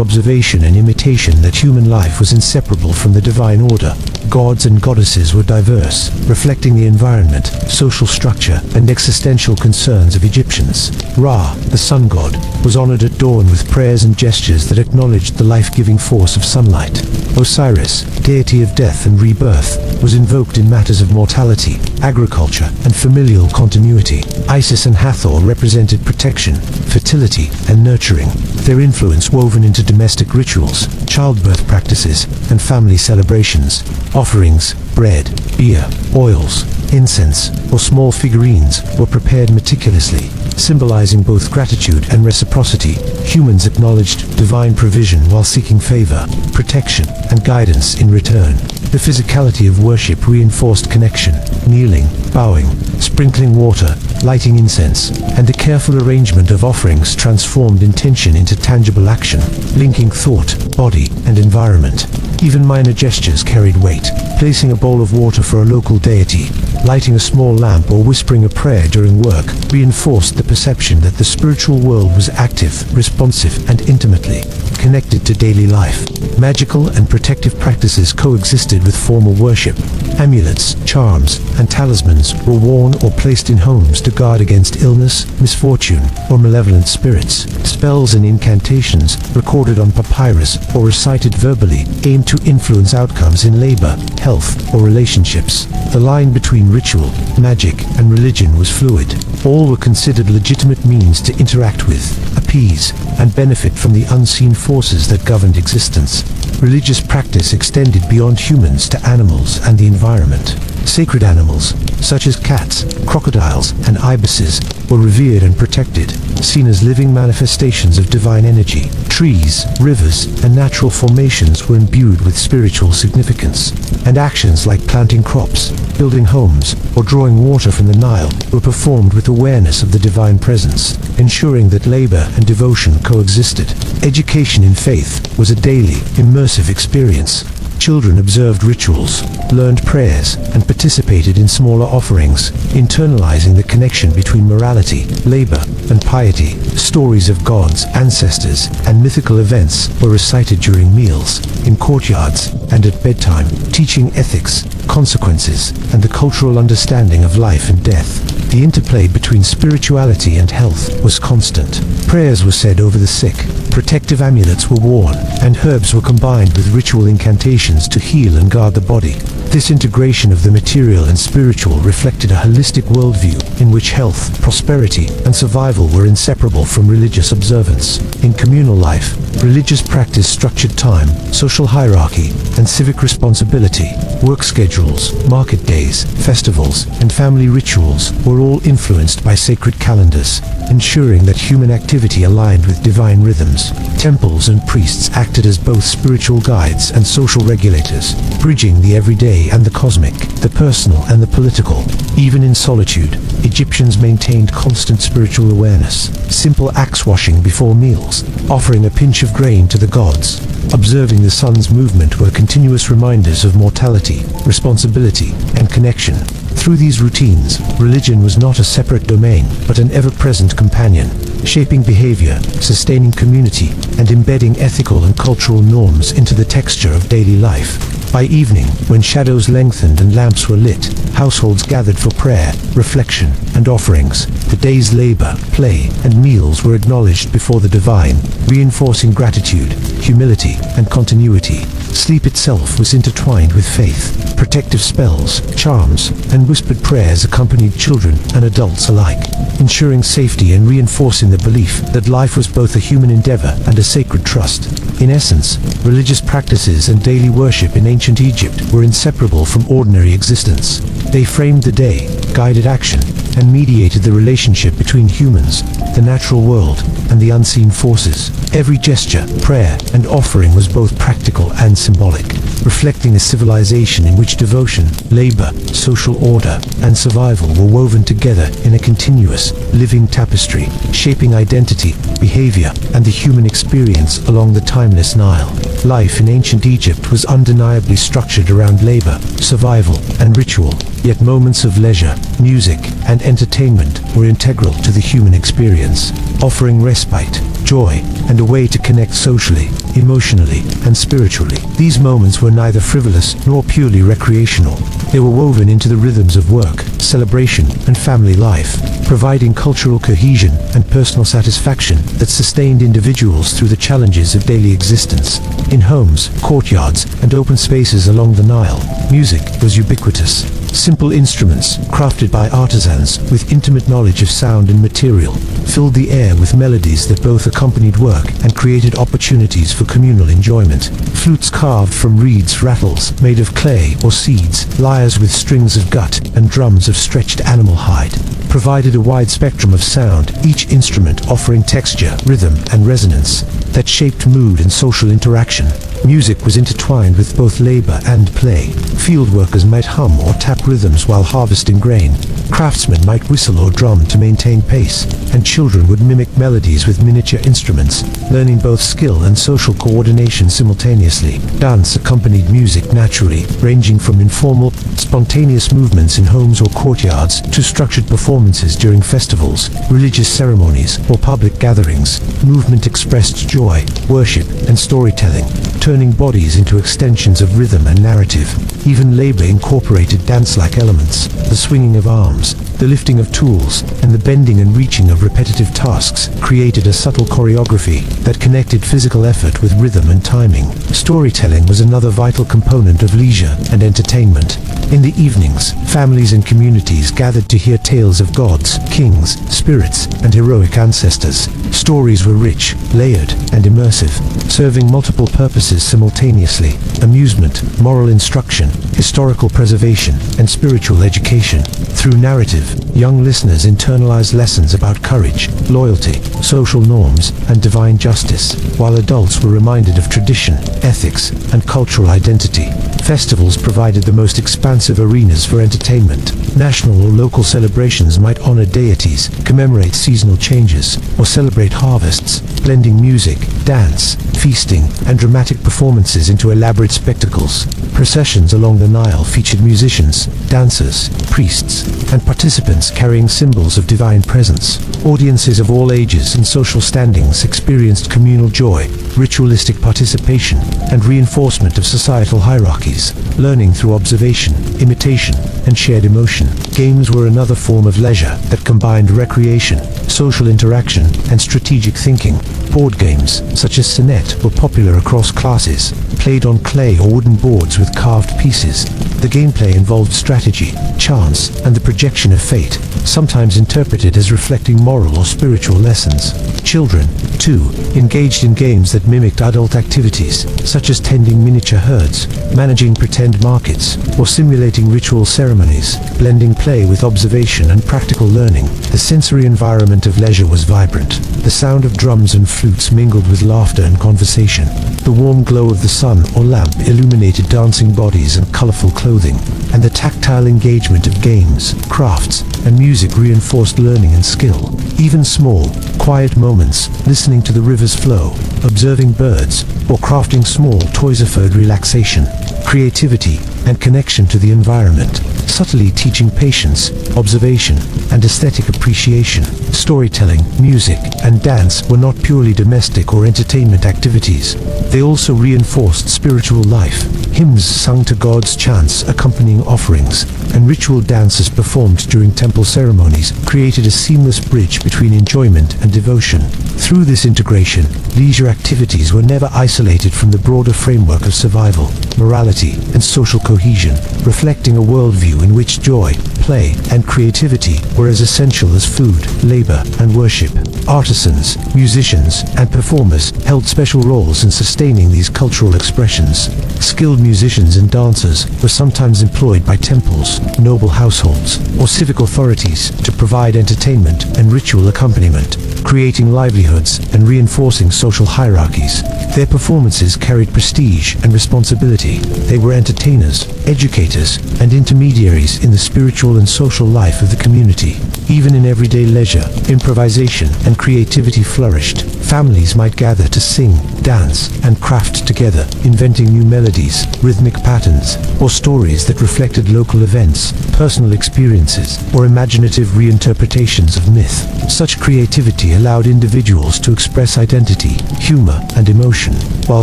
observation and imitation that human life was inseparable from the divine order. Gods and goddesses were diverse, reflecting the environment, social structure, and existential concerns of Egyptians. Ra, the sun god, was honored at dawn with prayers and gestures that acknowledged the life-giving force of sunlight. Osiris, deity of death and rebirth, was invoked in matters of mortality, agriculture, and familial continuity. Isis and Hathor represented protection, fertility, and nurturing, their influence woven into domestic rituals, childbirth practices, and family celebrations. Offerings, bread, beer, oils, incense, or small figurines were prepared meticulously, symbolizing both gratitude and reciprocity. Humans acknowledged divine provision while seeking favor, protection, and guidance in return. The physicality of worship reinforced connection, kneeling, bowing, sprinkling water, lighting incense, and the careful arrangement of offerings transformed intention into tangible action, linking thought, body, and environment. Even minor gestures carried weight. Placing a bowl of water for a local deity, lighting a small lamp, or whispering a prayer during work reinforced the perception that the spiritual world was active, responsive, and intimately connected to daily life. Magical and protective practices coexisted with formal worship. Amulets, charms, and talismans were worn or placed in homes to guard against illness, misfortune, or malevolent spirits. Spells and incantations, recorded on papyrus or recited verbally, aimed to influence outcomes in labor, health, or relationships. The line between ritual, magic, and religion was fluid. All were considered legitimate means to interact with, appease, and benefit from the unseen forces that governed existence. Religious practice extended beyond humans to animals and the environment. Sacred animals, such as cats, crocodiles, and ibises, were revered and protected, seen as living manifestations of divine energy. Trees, rivers, and natural formations were imbued with spiritual significance, and actions like planting crops, building homes, or drawing water from the Nile were performed with awareness of the divine presence, ensuring that labor and devotion coexisted. Education in faith was a daily, immersive experience. Children observed rituals, learned prayers, and participated in smaller offerings, internalizing the connection between morality, labor, and piety. Stories of gods, ancestors, and mythical events were recited during meals, in courtyards, and at bedtime, teaching ethics, consequences, and the cultural understanding of life and death. The interplay between spirituality and health was constant. Prayers were said over the sick, protective amulets were worn, and herbs were combined with ritual incantations to heal and guard the body. This integration of the material and spiritual reflected a holistic worldview in which health, prosperity, and survival were inseparable from religious observance. In communal life, religious practice structured time, social hierarchy, and civic responsibility. Work schedules, market days, festivals, and family rituals were all influenced by sacred calendars, ensuring that human activity aligned with divine rhythms. Temples and priests acted as both spiritual guides and social regulators, bridging the everyday and the cosmic, the personal and the political. Even in solitude, Egyptians maintained constant spiritual awareness. Simple axe washing before meals, offering a pinch of grain to the gods, observing the sun's movement were continuous reminders of mortality, responsibility, and connection. Through these routines, religion was not a separate domain, but an ever-present companion, shaping behavior, sustaining community, and embedding ethical and cultural norms into the texture of daily life. By evening, when shadows lengthened and lamps were lit, households gathered for prayer, reflection, and offerings. The day's labor, play, and meals were acknowledged before the divine, reinforcing gratitude, humility, and continuity. Sleep itself was intertwined with faith. Protective spells, charms, and whispered prayers accompanied children and adults alike, ensuring safety and reinforcing the belief that life was both a human endeavor and a sacred trust. In essence, religious practices and daily worship in ancient Egypt were inseparable from ordinary existence. They framed the day, guided action, and mediated the relationship between humans, the natural world, and the unseen forces. Every gesture, prayer, and offering was both practical and symbolic, reflecting a civilization in which devotion, labor, social order, and survival were woven together in a continuous, living tapestry, shaping identity, behavior, and the human experience along the timeless Nile. Life in ancient Egypt was undeniably structured around labor, survival, and ritual, Yet moments of leisure, music, and entertainment were integral to the human experience, offering respite, joy, and a way to connect socially, emotionally, and spiritually. These moments were neither frivolous nor purely recreational. They were woven into the rhythms of work, celebration, and family life, providing cultural cohesion and personal satisfaction that sustained individuals through the challenges of daily existence. In homes, courtyards, and open spaces along the Nile, music was ubiquitous. Simple instruments, crafted by artisans with intimate knowledge of sound and material, filled the air with melodies that both accompanied work and created opportunities for communal enjoyment. Flutes carved from reeds, rattles made of clay or seeds, lyres with strings of gut, and drums of stretched animal hide provided a wide spectrum of sound, each instrument offering texture, rhythm, and resonance that shaped mood and social interaction. Music was intertwined with both labor and play. Field workers might hum or tap rhythms while harvesting grain. Craftsmen might whistle or drum to maintain pace, and children would mimic melodies with miniature instruments, learning both skill and social coordination simultaneously. Dance accompanied music naturally, ranging from informal, spontaneous movements in homes or courtyards to structured performances during festivals, religious ceremonies, or public gatherings. Movement expressed joy, worship, and storytelling, turning bodies into extensions of rhythm and narrative. Even labor incorporated dance-like elements, the swinging of arms, the lifting of tools, and the bending and reaching of repetitive tasks created a subtle choreography that connected physical effort with rhythm and timing. Storytelling was another vital component of leisure and entertainment. In the evenings, families and communities gathered to hear tales of gods, kings, spirits, and heroic ancestors. Stories were rich, layered, and immersive, serving multiple purposes simultaneously: amusement, moral instruction, historical preservation, and spiritual education. Through narrative, young listeners internalized lessons about courage, loyalty, social norms, and divine justice, while adults were reminded of tradition, ethics, and cultural identity. Festivals provided the most expansive arenas for entertainment. National or local celebrations might honor deities, commemorate seasonal changes, or celebrate harvests, blending music, dance, feasting, and dramatic performances into elaborate spectacles. Processions along the Nile featured musicians, dancers, priests, and participants carrying symbols of divine presence. Audiences of all ages and social standings experienced communal joy, ritualistic participation, and reinforcement of societal hierarchies, learning through observation, imitation, and shared emotion. Games were another form of leisure that combined recreation, social interaction, and strategic thinking. Board games, such as Senet, were popular across classes, played on clay or wooden boards with carved pieces. The gameplay involved strategy, chance, and the projection of fate, sometimes interpreted as reflecting moral or spiritual lessons. Children, too, engaged in games that mimicked adult activities, such as tending miniature herds, managing pretend markets, or simulating ritual ceremonies, blending play with observation and practical learning. The sensory environment of leisure was vibrant. The sound of drums and flutes mingled with laughter and conversation. The warm glow of the sun or lamp illuminated dancing bodies and colorful clothing, and the tactile engagement of games, crafts, and music reinforced learning and skill. Even small, quiet moments, listening to the river's flow, observing birds, or crafting small toys offered relaxation, creativity, and connection to the environment, subtly teaching patience, observation, and aesthetic appreciation. Storytelling, music, and dance were not purely domestic or entertainment activities. They also reinforced spiritual life. Hymns sung to gods, chants accompanying offerings, and ritual dances performed during temple ceremonies created a seamless bridge between enjoyment and devotion. Through this integration, leisure activities were never isolated from the broader framework of survival, morality, and social cohesion, reflecting a worldview in which joy, play, and creativity were as essential as food, labor, and worship. Artisans, musicians, and performers held special roles in sustaining these cultural expressions. Skilled musicians and dancers were sometimes employed by temples, noble households, or civic authorities to provide entertainment and ritual accompaniment, creating livelihoods and reinforcing social hierarchies. Their performances carried prestige and responsibility. They were entertainers, educators, and intermediaries in the spiritual and social life of the community. Even in everyday leisure, improvisation and creativity flourished, Families might gather to sing, dance, and craft together, inventing new melodies, rhythmic patterns, or stories that reflected local events, personal experiences, or imaginative reinterpretations of myth. Such creativity allowed individuals to express identity, humor, and emotion, while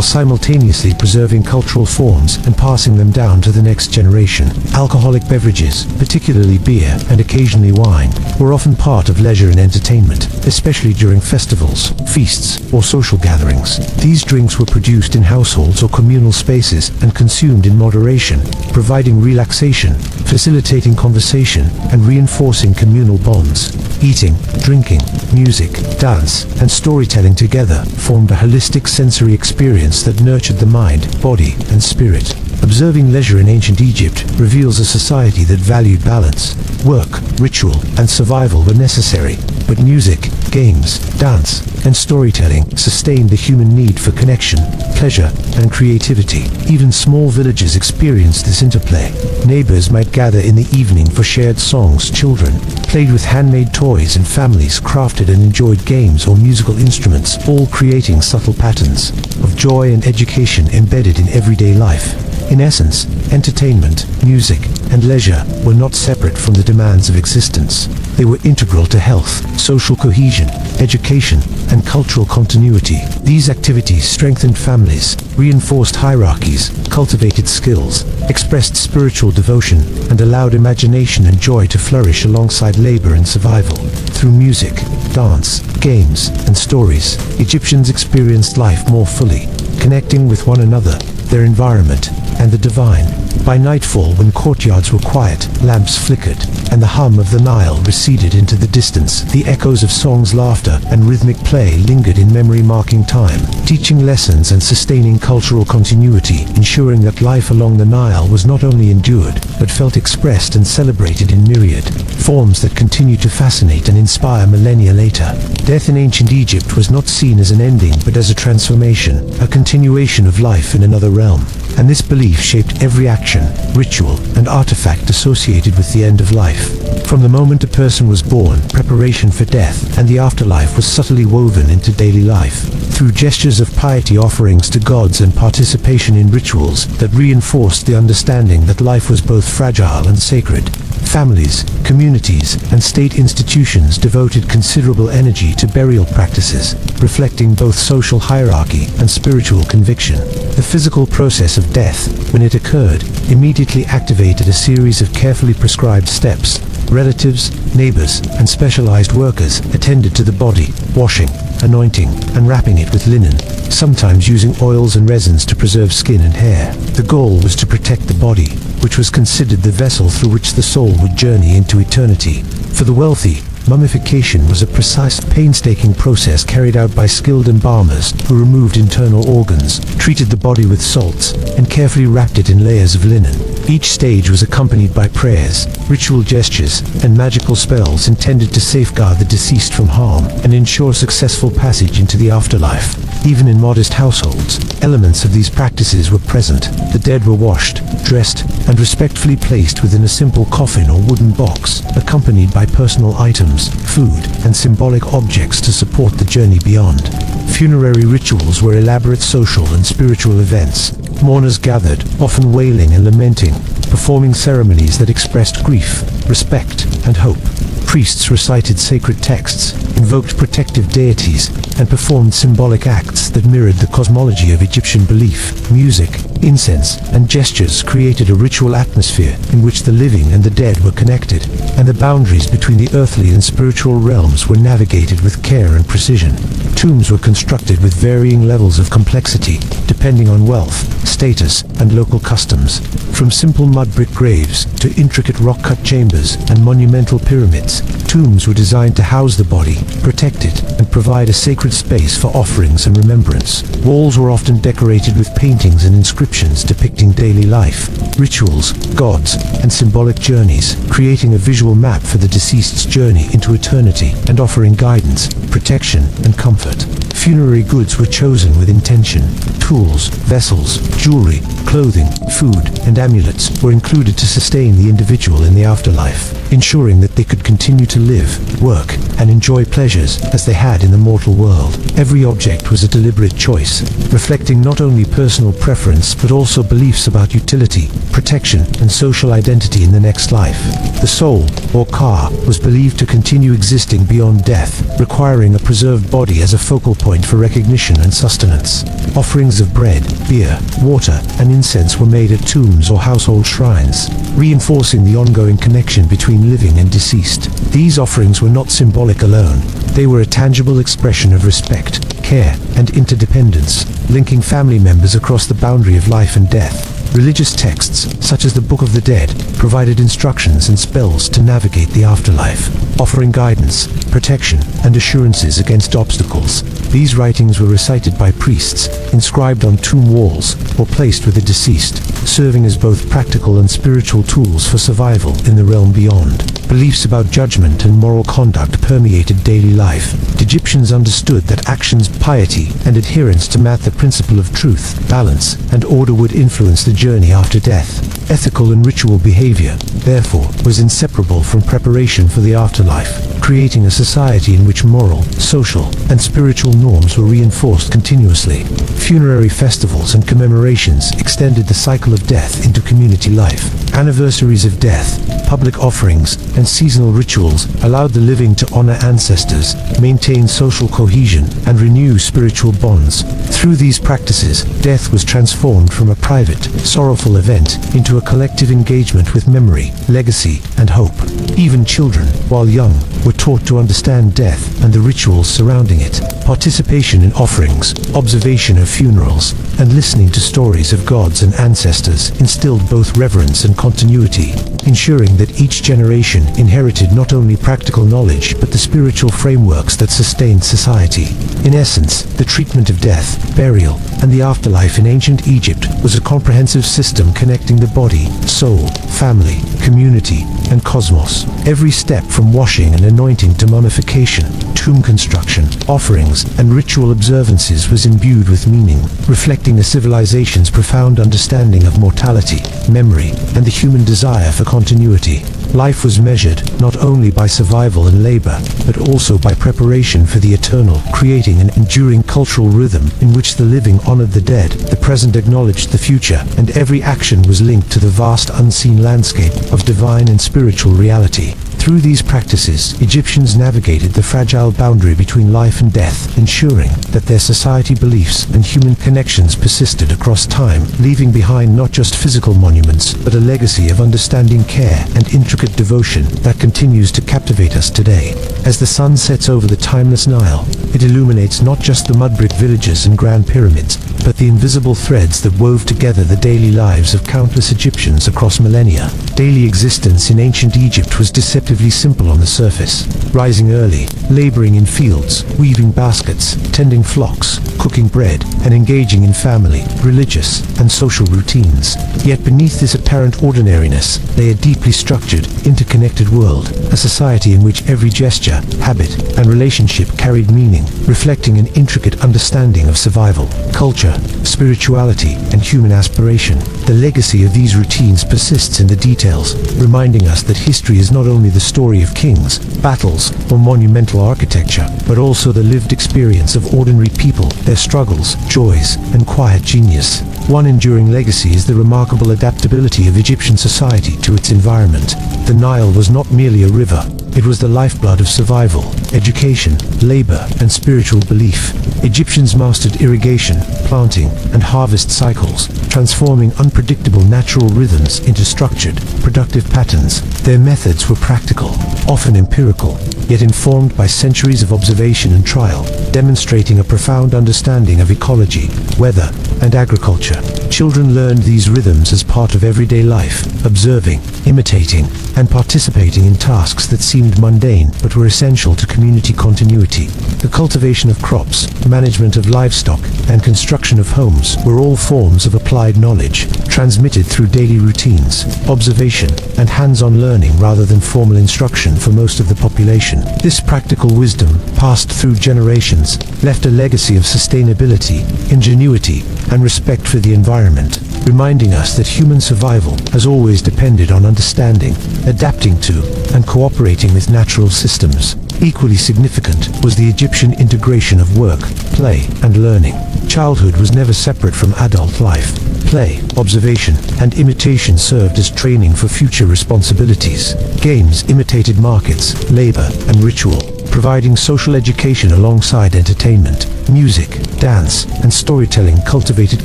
simultaneously preserving cultural forms and passing them down to the next generation. Alcoholic beverages, particularly beer and occasionally wine, were often part of leisure and entertainment, especially during festivals, feasts, or social gatherings. These drinks were produced in households or communal spaces and consumed in moderation, providing relaxation, facilitating conversation, and reinforcing communal bonds. Eating, drinking, music, dance, and storytelling together formed a holistic sensory experience that nurtured the mind, body, and spirit. Observing leisure in ancient Egypt reveals a society that valued balance. Work, ritual, and survival were necessary, but music, games, dance, and storytelling sustained the human need for connection, pleasure, and creativity. Even small villages experienced this interplay. Neighbors might gather in the evening for shared songs, children played with handmade toys, and families crafted and enjoyed games or musical instruments, all creating subtle patterns of joy and education embedded in everyday life. In essence, entertainment, music, and leisure were not separate from the demands of existence. They were integral to health, social cohesion, education, and cultural continuity. These activities strengthened families, reinforced hierarchies, cultivated skills, expressed spiritual devotion, and allowed imagination and joy to flourish alongside labor and survival. Through music, dance, games, and stories, Egyptians experienced life more fully, connecting with one another, their environment, and the divine. By nightfall, when courtyards were quiet, lamps flickered, and the hum of the Nile receded into the distance, the echoes of songs, laughter, and rhythmic play lingered in memory, marking time, teaching lessons and sustaining cultural continuity, ensuring that life along the Nile was not only endured, but felt expressed and celebrated in myriad forms that continue to fascinate and inspire millennia later. Death in ancient Egypt was not seen as an ending, but as a transformation, a continuation of life in another realm. And this belief shaped every action, ritual, and artifact associated with the end of life. From the moment a person was born, preparation for death and the afterlife was subtly woven into daily life. Through gestures of piety, offerings to gods, and participation in rituals that reinforced the understanding that life was both fragile and sacred. Families, communities, and state institutions devoted considerable energy to burial practices, reflecting both social hierarchy and spiritual conviction. The physical process of death, when it occurred, immediately activated a series of carefully prescribed steps. Relatives, neighbors, and specialized workers attended to the body, washing, anointing, and wrapping it with linen, sometimes using oils and resins to preserve skin and hair. The goal was to protect the body, which was considered the vessel through which the soul would journey into eternity. For the wealthy, mummification was a precise, painstaking process carried out by skilled embalmers who removed internal organs, treated the body with salts, and carefully wrapped it in layers of linen. Each stage was accompanied by prayers, ritual gestures, and magical spells intended to safeguard the deceased from harm and ensure successful passage into the afterlife. Even in modest households, elements of these practices were present. The dead were washed, dressed, and respectfully placed within a simple coffin or wooden box, accompanied by personal items, food, and symbolic objects to support the journey beyond. Funerary rituals were elaborate social and spiritual events. Mourners gathered, often wailing and lamenting, performing ceremonies that expressed grief, respect, and hope. Priests recited sacred texts, invoked protective deities, and performed symbolic acts that mirrored the cosmology of Egyptian belief. Music, incense, and gestures created a ritual atmosphere in which the living and the dead were connected, and the boundaries between the earthly and spiritual realms were navigated with care and precision. Tombs were constructed with varying levels of complexity, depending on wealth, status, and local customs. From simple mud brick graves to intricate rock-cut chambers and monumental pyramids, tombs were designed to house the body, protect it, and provide a sacred space for offerings and remembrance. Walls were often decorated with paintings and inscriptions depicting daily life, rituals, gods, and symbolic journeys, creating a visual map for the deceased's journey into eternity and offering guidance, protection, and comfort. Funerary goods were chosen with intention. Tools, vessels, jewelry, Clothing, food, and amulets were included to sustain the individual in the afterlife, ensuring that they could continue to live, work, and enjoy pleasures as they had in the mortal world. Every object was a deliberate choice, reflecting not only personal preference but also beliefs about utility, protection, and social identity in the next life. The soul, or ka, was believed to continue existing beyond death, requiring a preserved body as a focal point for recognition and sustenance. Offerings of bread, beer, water, and incense were made at tombs or household shrines, reinforcing the ongoing connection between living and deceased. These offerings were not symbolic alone. They were a tangible expression of respect, care, and interdependence, linking family members across the boundary of life and death. Religious texts, such as the Book of the Dead, provided instructions and spells to navigate the afterlife, offering guidance, protection, and assurances against obstacles. These writings were recited by priests, inscribed on tomb walls, or placed with the deceased, serving as both practical and spiritual tools for survival in the realm beyond. Beliefs about judgment and moral conduct permeated daily life. Egyptians understood that actions, piety, and adherence to the principle of truth, balance, and order would influence the journey after death. Ethical and ritual behavior, therefore, was inseparable from preparation for the afterlife, creating a society in which moral, social, and spiritual norms were reinforced continuously. Funerary festivals and commemorations extended the cycle of death into community life. Anniversaries of death, public offerings, and seasonal rituals allowed the living to honor ancestors, maintain social cohesion, and renew spiritual bonds. Through these practices, death was transformed from a private, sorrowful event into a collective engagement with memory, legacy, and hope. Even children, while young, were taught to understand death and the rituals surrounding it. Participation in offerings, observation of funerals, and listening to stories of gods and ancestors instilled both reverence and continuity, ensuring that each generation inherited not only practical knowledge but the spiritual frameworks that sustained society. In essence, the treatment of death, burial, and the afterlife in ancient Egypt was a comprehensive system connecting the body, soul, family, community, and cosmos. Every step from washing and anointing to mummification, tomb construction, offerings, and ritual observances was imbued with meaning, reflecting a civilization's profound understanding of mortality, memory, and the human desire for continuity. Life was measured not only by survival and labor, but also by preparation for the eternal, creating an enduring cultural rhythm in which the living honored the dead, the present acknowledged the future, and every action was linked to the vast unseen landscape of divine and spiritual reality. Through these practices, Egyptians navigated the fragile boundary between life and death, ensuring that their society beliefs and human connections persisted across time, leaving behind not just physical monuments, but a legacy of understanding, care, and intricate devotion that continues to captivate us today. As the sun sets over the timeless Nile, it illuminates not just the mud-brick villages and grand pyramids, but the invisible threads that wove together the daily lives of countless Egyptians across millennia. Daily existence in ancient Egypt was deceptively simple on the surface. Rising early, laboring in fields, weaving baskets, tending flocks, cooking bread, and engaging in family, religious, and social routines. Yet beneath this apparent ordinariness lay a deeply structured, interconnected world, a society in which every gesture, habit, and relationship carried meaning, reflecting an intricate understanding of survival, culture, spirituality, and human aspiration. The legacy of these routines persists in the details, reminding us that history is not only the story of kings, battles, or monumental architecture, but also the lived experience of ordinary people, their struggles, joys, and quiet genius. One enduring legacy is the remarkable adaptability of Egyptian society to its environment. The Nile was not merely a river. It was the lifeblood of survival, education, labor, and spiritual belief. Egyptians mastered irrigation, planting, and harvest cycles, transforming unpredictable natural rhythms into structured, productive patterns. Their methods were practical, often empirical, yet informed by centuries of observation and trial, demonstrating a profound understanding of ecology, weather, and agriculture. Children learned these rhythms as part of everyday life, observing, imitating, and participating in tasks that seemed mundane but were essential to community continuity. The cultivation of crops, management of livestock, and construction of homes were all forms of applied knowledge, transmitted through daily routines, observation, and hands-on learning rather than formal instruction for most of the population. This practical wisdom, passed through generations, left a legacy of sustainability, ingenuity, and respect for the environment, reminding us that human survival has always depended on understanding, adapting to, and cooperating with natural systems. Equally significant was the Egyptian integration of work, play, and learning. Childhood was never separate from adult life. Play, observation, and imitation served as training for future responsibilities. Games imitated markets, labor, and ritual, providing social education alongside entertainment. Music, dance, and storytelling cultivated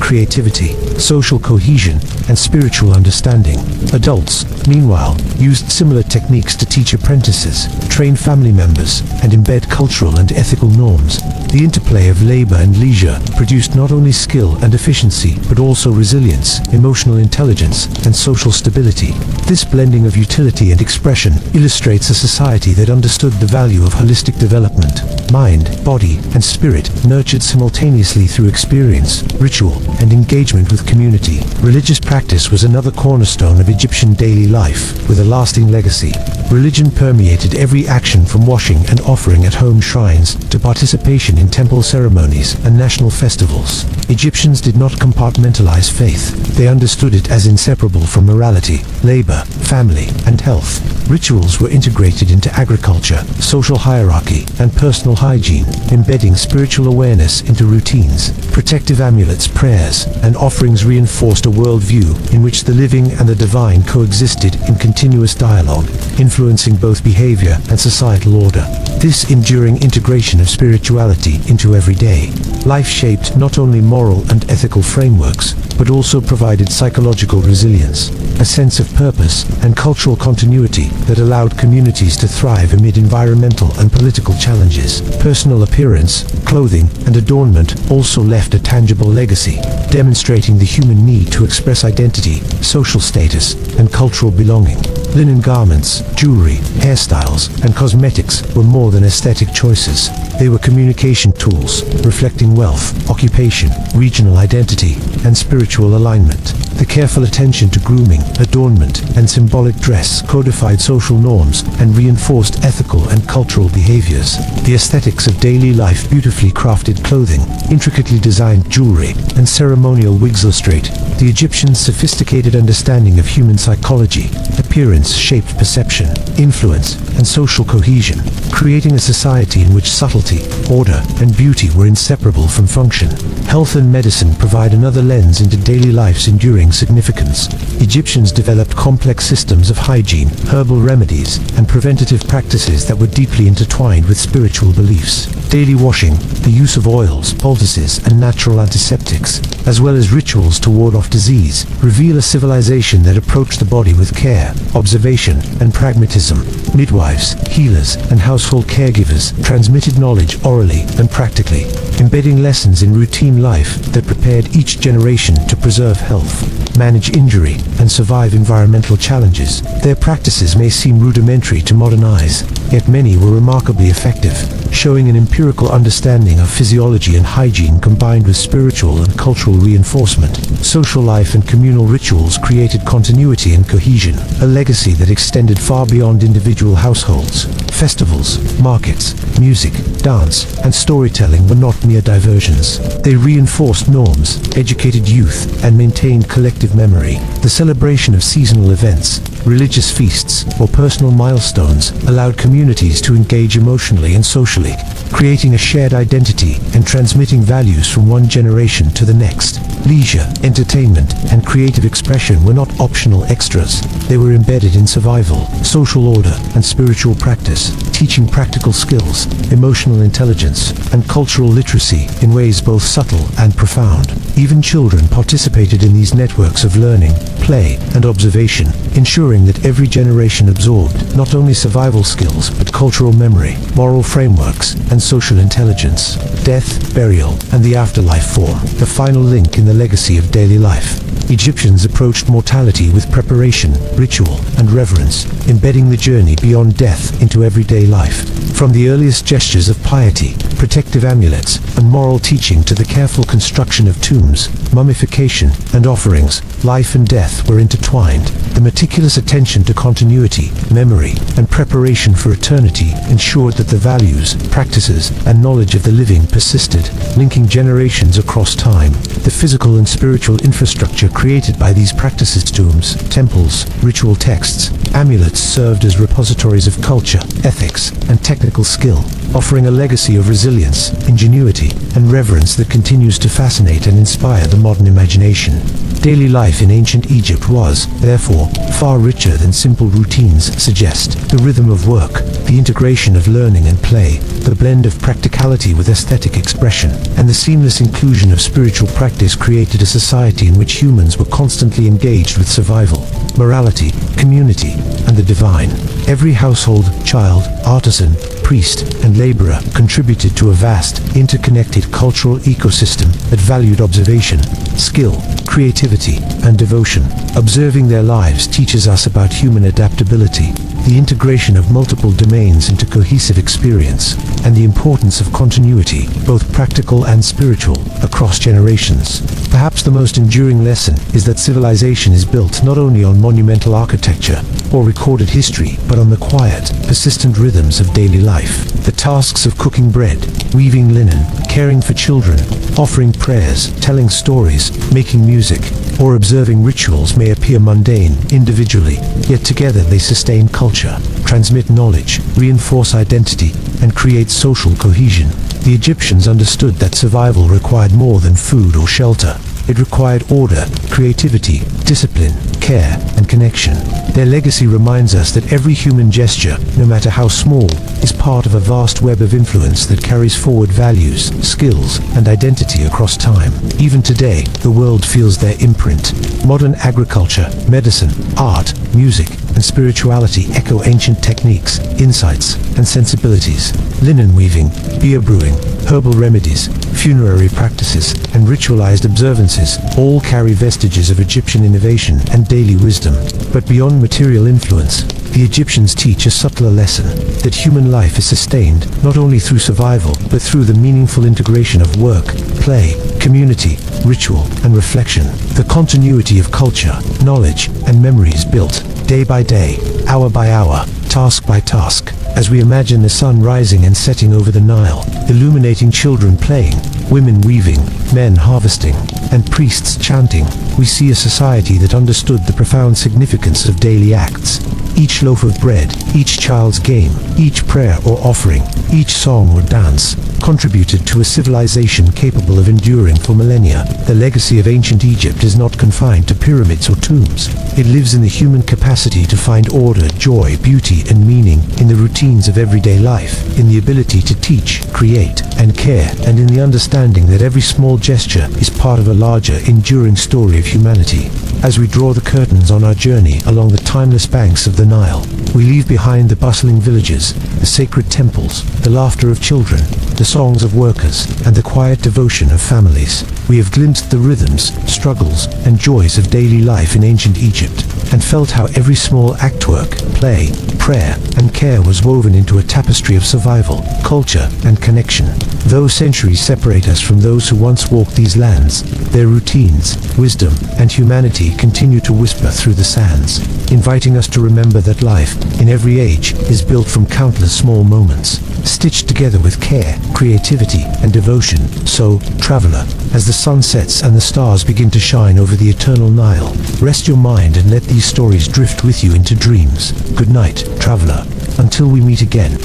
creativity, social cohesion, and spiritual understanding. Adults, meanwhile, used similar techniques to teach apprentices, train family members, and embed cultural and ethical norms. The interplay of labor and leisure produced not only skill and efficiency, but also resilience, emotional intelligence, and social stability. This blending of utility and expression illustrates a society that understood the value of holistic development. Mind, body, and spirit nurtured simultaneously through experience, ritual, and engagement with community. Religious practice was another cornerstone of Egyptian daily life, with a lasting legacy. Religion permeated every action from washing and offering at home shrines to participation in temple ceremonies and national festivals. Egyptians did not compartmentalize faith. They understood it as inseparable from morality, labor, family, and health. Rituals were integrated into agriculture, social hierarchy, and personal hygiene, embedding spiritual awareness into routines. Protective amulets, prayers, and offerings reinforced a worldview in which the living and the divine coexisted in continuous dialogue, influencing both behavior and societal order. This enduring integration of spirituality into everyday life shaped not only moral and ethical frameworks, but also provided psychological resilience, a sense of purpose, and cultural continuity that allowed communities to thrive amid environmental and political challenges. Personal appearance, clothing, and adornment also left a tangible legacy, demonstrating the human need to express identity, social status, and cultural belonging. Linen garments, jewelry, hairstyles, and cosmetics were more than aesthetic choices. They were communication tools, reflecting wealth, occupation, regional identity, and spiritual alignment. The careful attention to grooming, adornment, and symbolic dress codified social norms and reinforced ethical and cultural behaviors. The aesthetics of daily life, beautifully crafted clothing, intricately designed jewelry, and ceremonial wigs illustrate the Egyptians' sophisticated understanding of human psychology. Appearance shaped perception, influence, and social cohesion, creating a society in which subtlety, order, and beauty were inseparable from function. Health and medicine provide another lens into daily life's enduring significance. Egyptians developed complex systems of hygiene, herbal remedies, and preventative practices that were deeply intertwined with spiritual beliefs. Daily washing, the use of oils, poultices, and natural antiseptics, as well as rituals to ward off disease, reveal a civilization that approached the body with care, observation, and pragmatism. Midwives, healers, and household caregivers transmitted knowledge orally and practically, embedding lessons in routine life that prepared each generation to preserve health, manage injury, and survive environmental challenges. Their practices may seem rudimentary to modern eyes, yet many were remarkably effective, showing an empirical understanding of physiology and hygiene combined with spiritual and cultural reinforcement. Social life and communal rituals created continuity and cohesion, a legacy that extended far beyond individual households. Festivals, markets, music, dance, and storytelling were not mere diversions. They reinforced norms, educated youth, and maintained collective memory. The celebration of seasonal events, religious feasts, or personal milestones allowed communities to engage emotionally and socially, creating a shared identity and transmitting values from one generation to the next. Leisure, entertainment, and creative expression were not optional extras. They were embedded in survival, social order, and spiritual practice, teaching practical skills, emotional intelligence, and cultural literacy in ways both subtle and profound. Even children participated in these networks of learning, play, and observation, ensuring that every generation absorbed not only survival skills but cultural memory, moral frameworks, and social intelligence. Death, burial, and the afterlife form the final link in the legacy of daily life. Egyptians approached mortality with preparation, ritual, and reverence, embedding the journey beyond death into everyday life. From the earliest gestures of piety, protective amulets, and moral teaching to the careful construction of tombs, mummification, and offerings, life and death were intertwined. The meticulous attention to continuity, memory, and preparation for eternity ensured that the values, practices, and knowledge of the living persisted, linking generations across time. The physical and spiritual infrastructure created by these practices, tombs, temples, ritual texts, amulets, served as repositories of culture, ethics, and technical skill, offering a legacy of resilience, ingenuity, and reverence that continues to fascinate and inspire the modern imagination. Daily life in ancient Egypt was, therefore, far richer than simple routines suggest. The rhythm of work, the integration of learning and play, the blend of practicality with aesthetic expression, and the seamless inclusion of spiritual practice created a society in which humans were constantly engaged with survival, morality, community, and the divine. Every household, child, artisan, priest, and laborer contributed to a vast, interconnected cultural ecosystem that valued observation, skill, creativity, and devotion. Observing their lives teaches us about human adaptability, the integration of multiple domains into cohesive experience, and the importance of continuity, both practical and spiritual, across generations. Perhaps the most enduring lesson is that civilization is built not only on monumental architecture or recorded history, but on the quiet, persistent rhythms of daily life. The tasks of cooking bread, weaving linen, caring for children, offering prayers, telling stories, making music, or observing rituals may appear mundane individually, yet together they sustain culture, transmit knowledge, reinforce identity, and create social cohesion. The Egyptians understood that survival required more than food or shelter. It required order, creativity, discipline, care, and connection. Their legacy reminds us that every human gesture, no matter how small, is part of a vast web of influence that carries forward values, skills, and identity across time. Even today, the world feels their imprint. Modern agriculture, medicine, art, music, and spirituality echo ancient techniques, insights, and sensibilities. Linen weaving, beer brewing, herbal remedies, funerary practices, and ritualized observances all carry vestiges of Egyptian innovation and daily wisdom. But beyond material influence, the Egyptians teach a subtler lesson, that human life is sustained not only through survival, but through the meaningful integration of work, play, community, ritual, and reflection. The continuity of culture, knowledge, and memories built, day by day, hour by hour, task by task, as we imagine the sun rising and setting over the Nile, illuminating children playing, women weaving, men harvesting, and priests chanting, we see a society that understood the profound significance of daily acts. Each loaf of bread, each child's game, each prayer or offering, each song or dance, contributed to a civilization capable of enduring for millennia. The legacy of ancient Egypt is not confined to pyramids or tombs. It lives in the human capacity to find order, joy, beauty, and meaning in the routines of everyday life, in the ability to teach, create, and care, and in the understanding that every small gesture is part of a larger, enduring story of humanity. As we draw the curtains on our journey along the timeless banks of the Nile, we leave behind the bustling villages, the sacred temples, the laughter of children, the songs of workers, and the quiet devotion of families. We have glimpsed the rhythms, struggles, and joys of daily life in ancient Egypt, and felt how every small actwork, play, prayer, and care was woven into a tapestry of survival, culture, and connection. Though centuries separate us from those who once walked these lands, their routines, wisdom, and humanity continue to whisper through the sands, inviting us to remember that life, in every age, is built from countless small moments, stitched together with care, creativity, and devotion. So, traveler, as the sun sets and the stars begin to shine over the eternal Nile, rest your mind and let these stories drift with you into dreams. Good night, traveler. Until we meet again.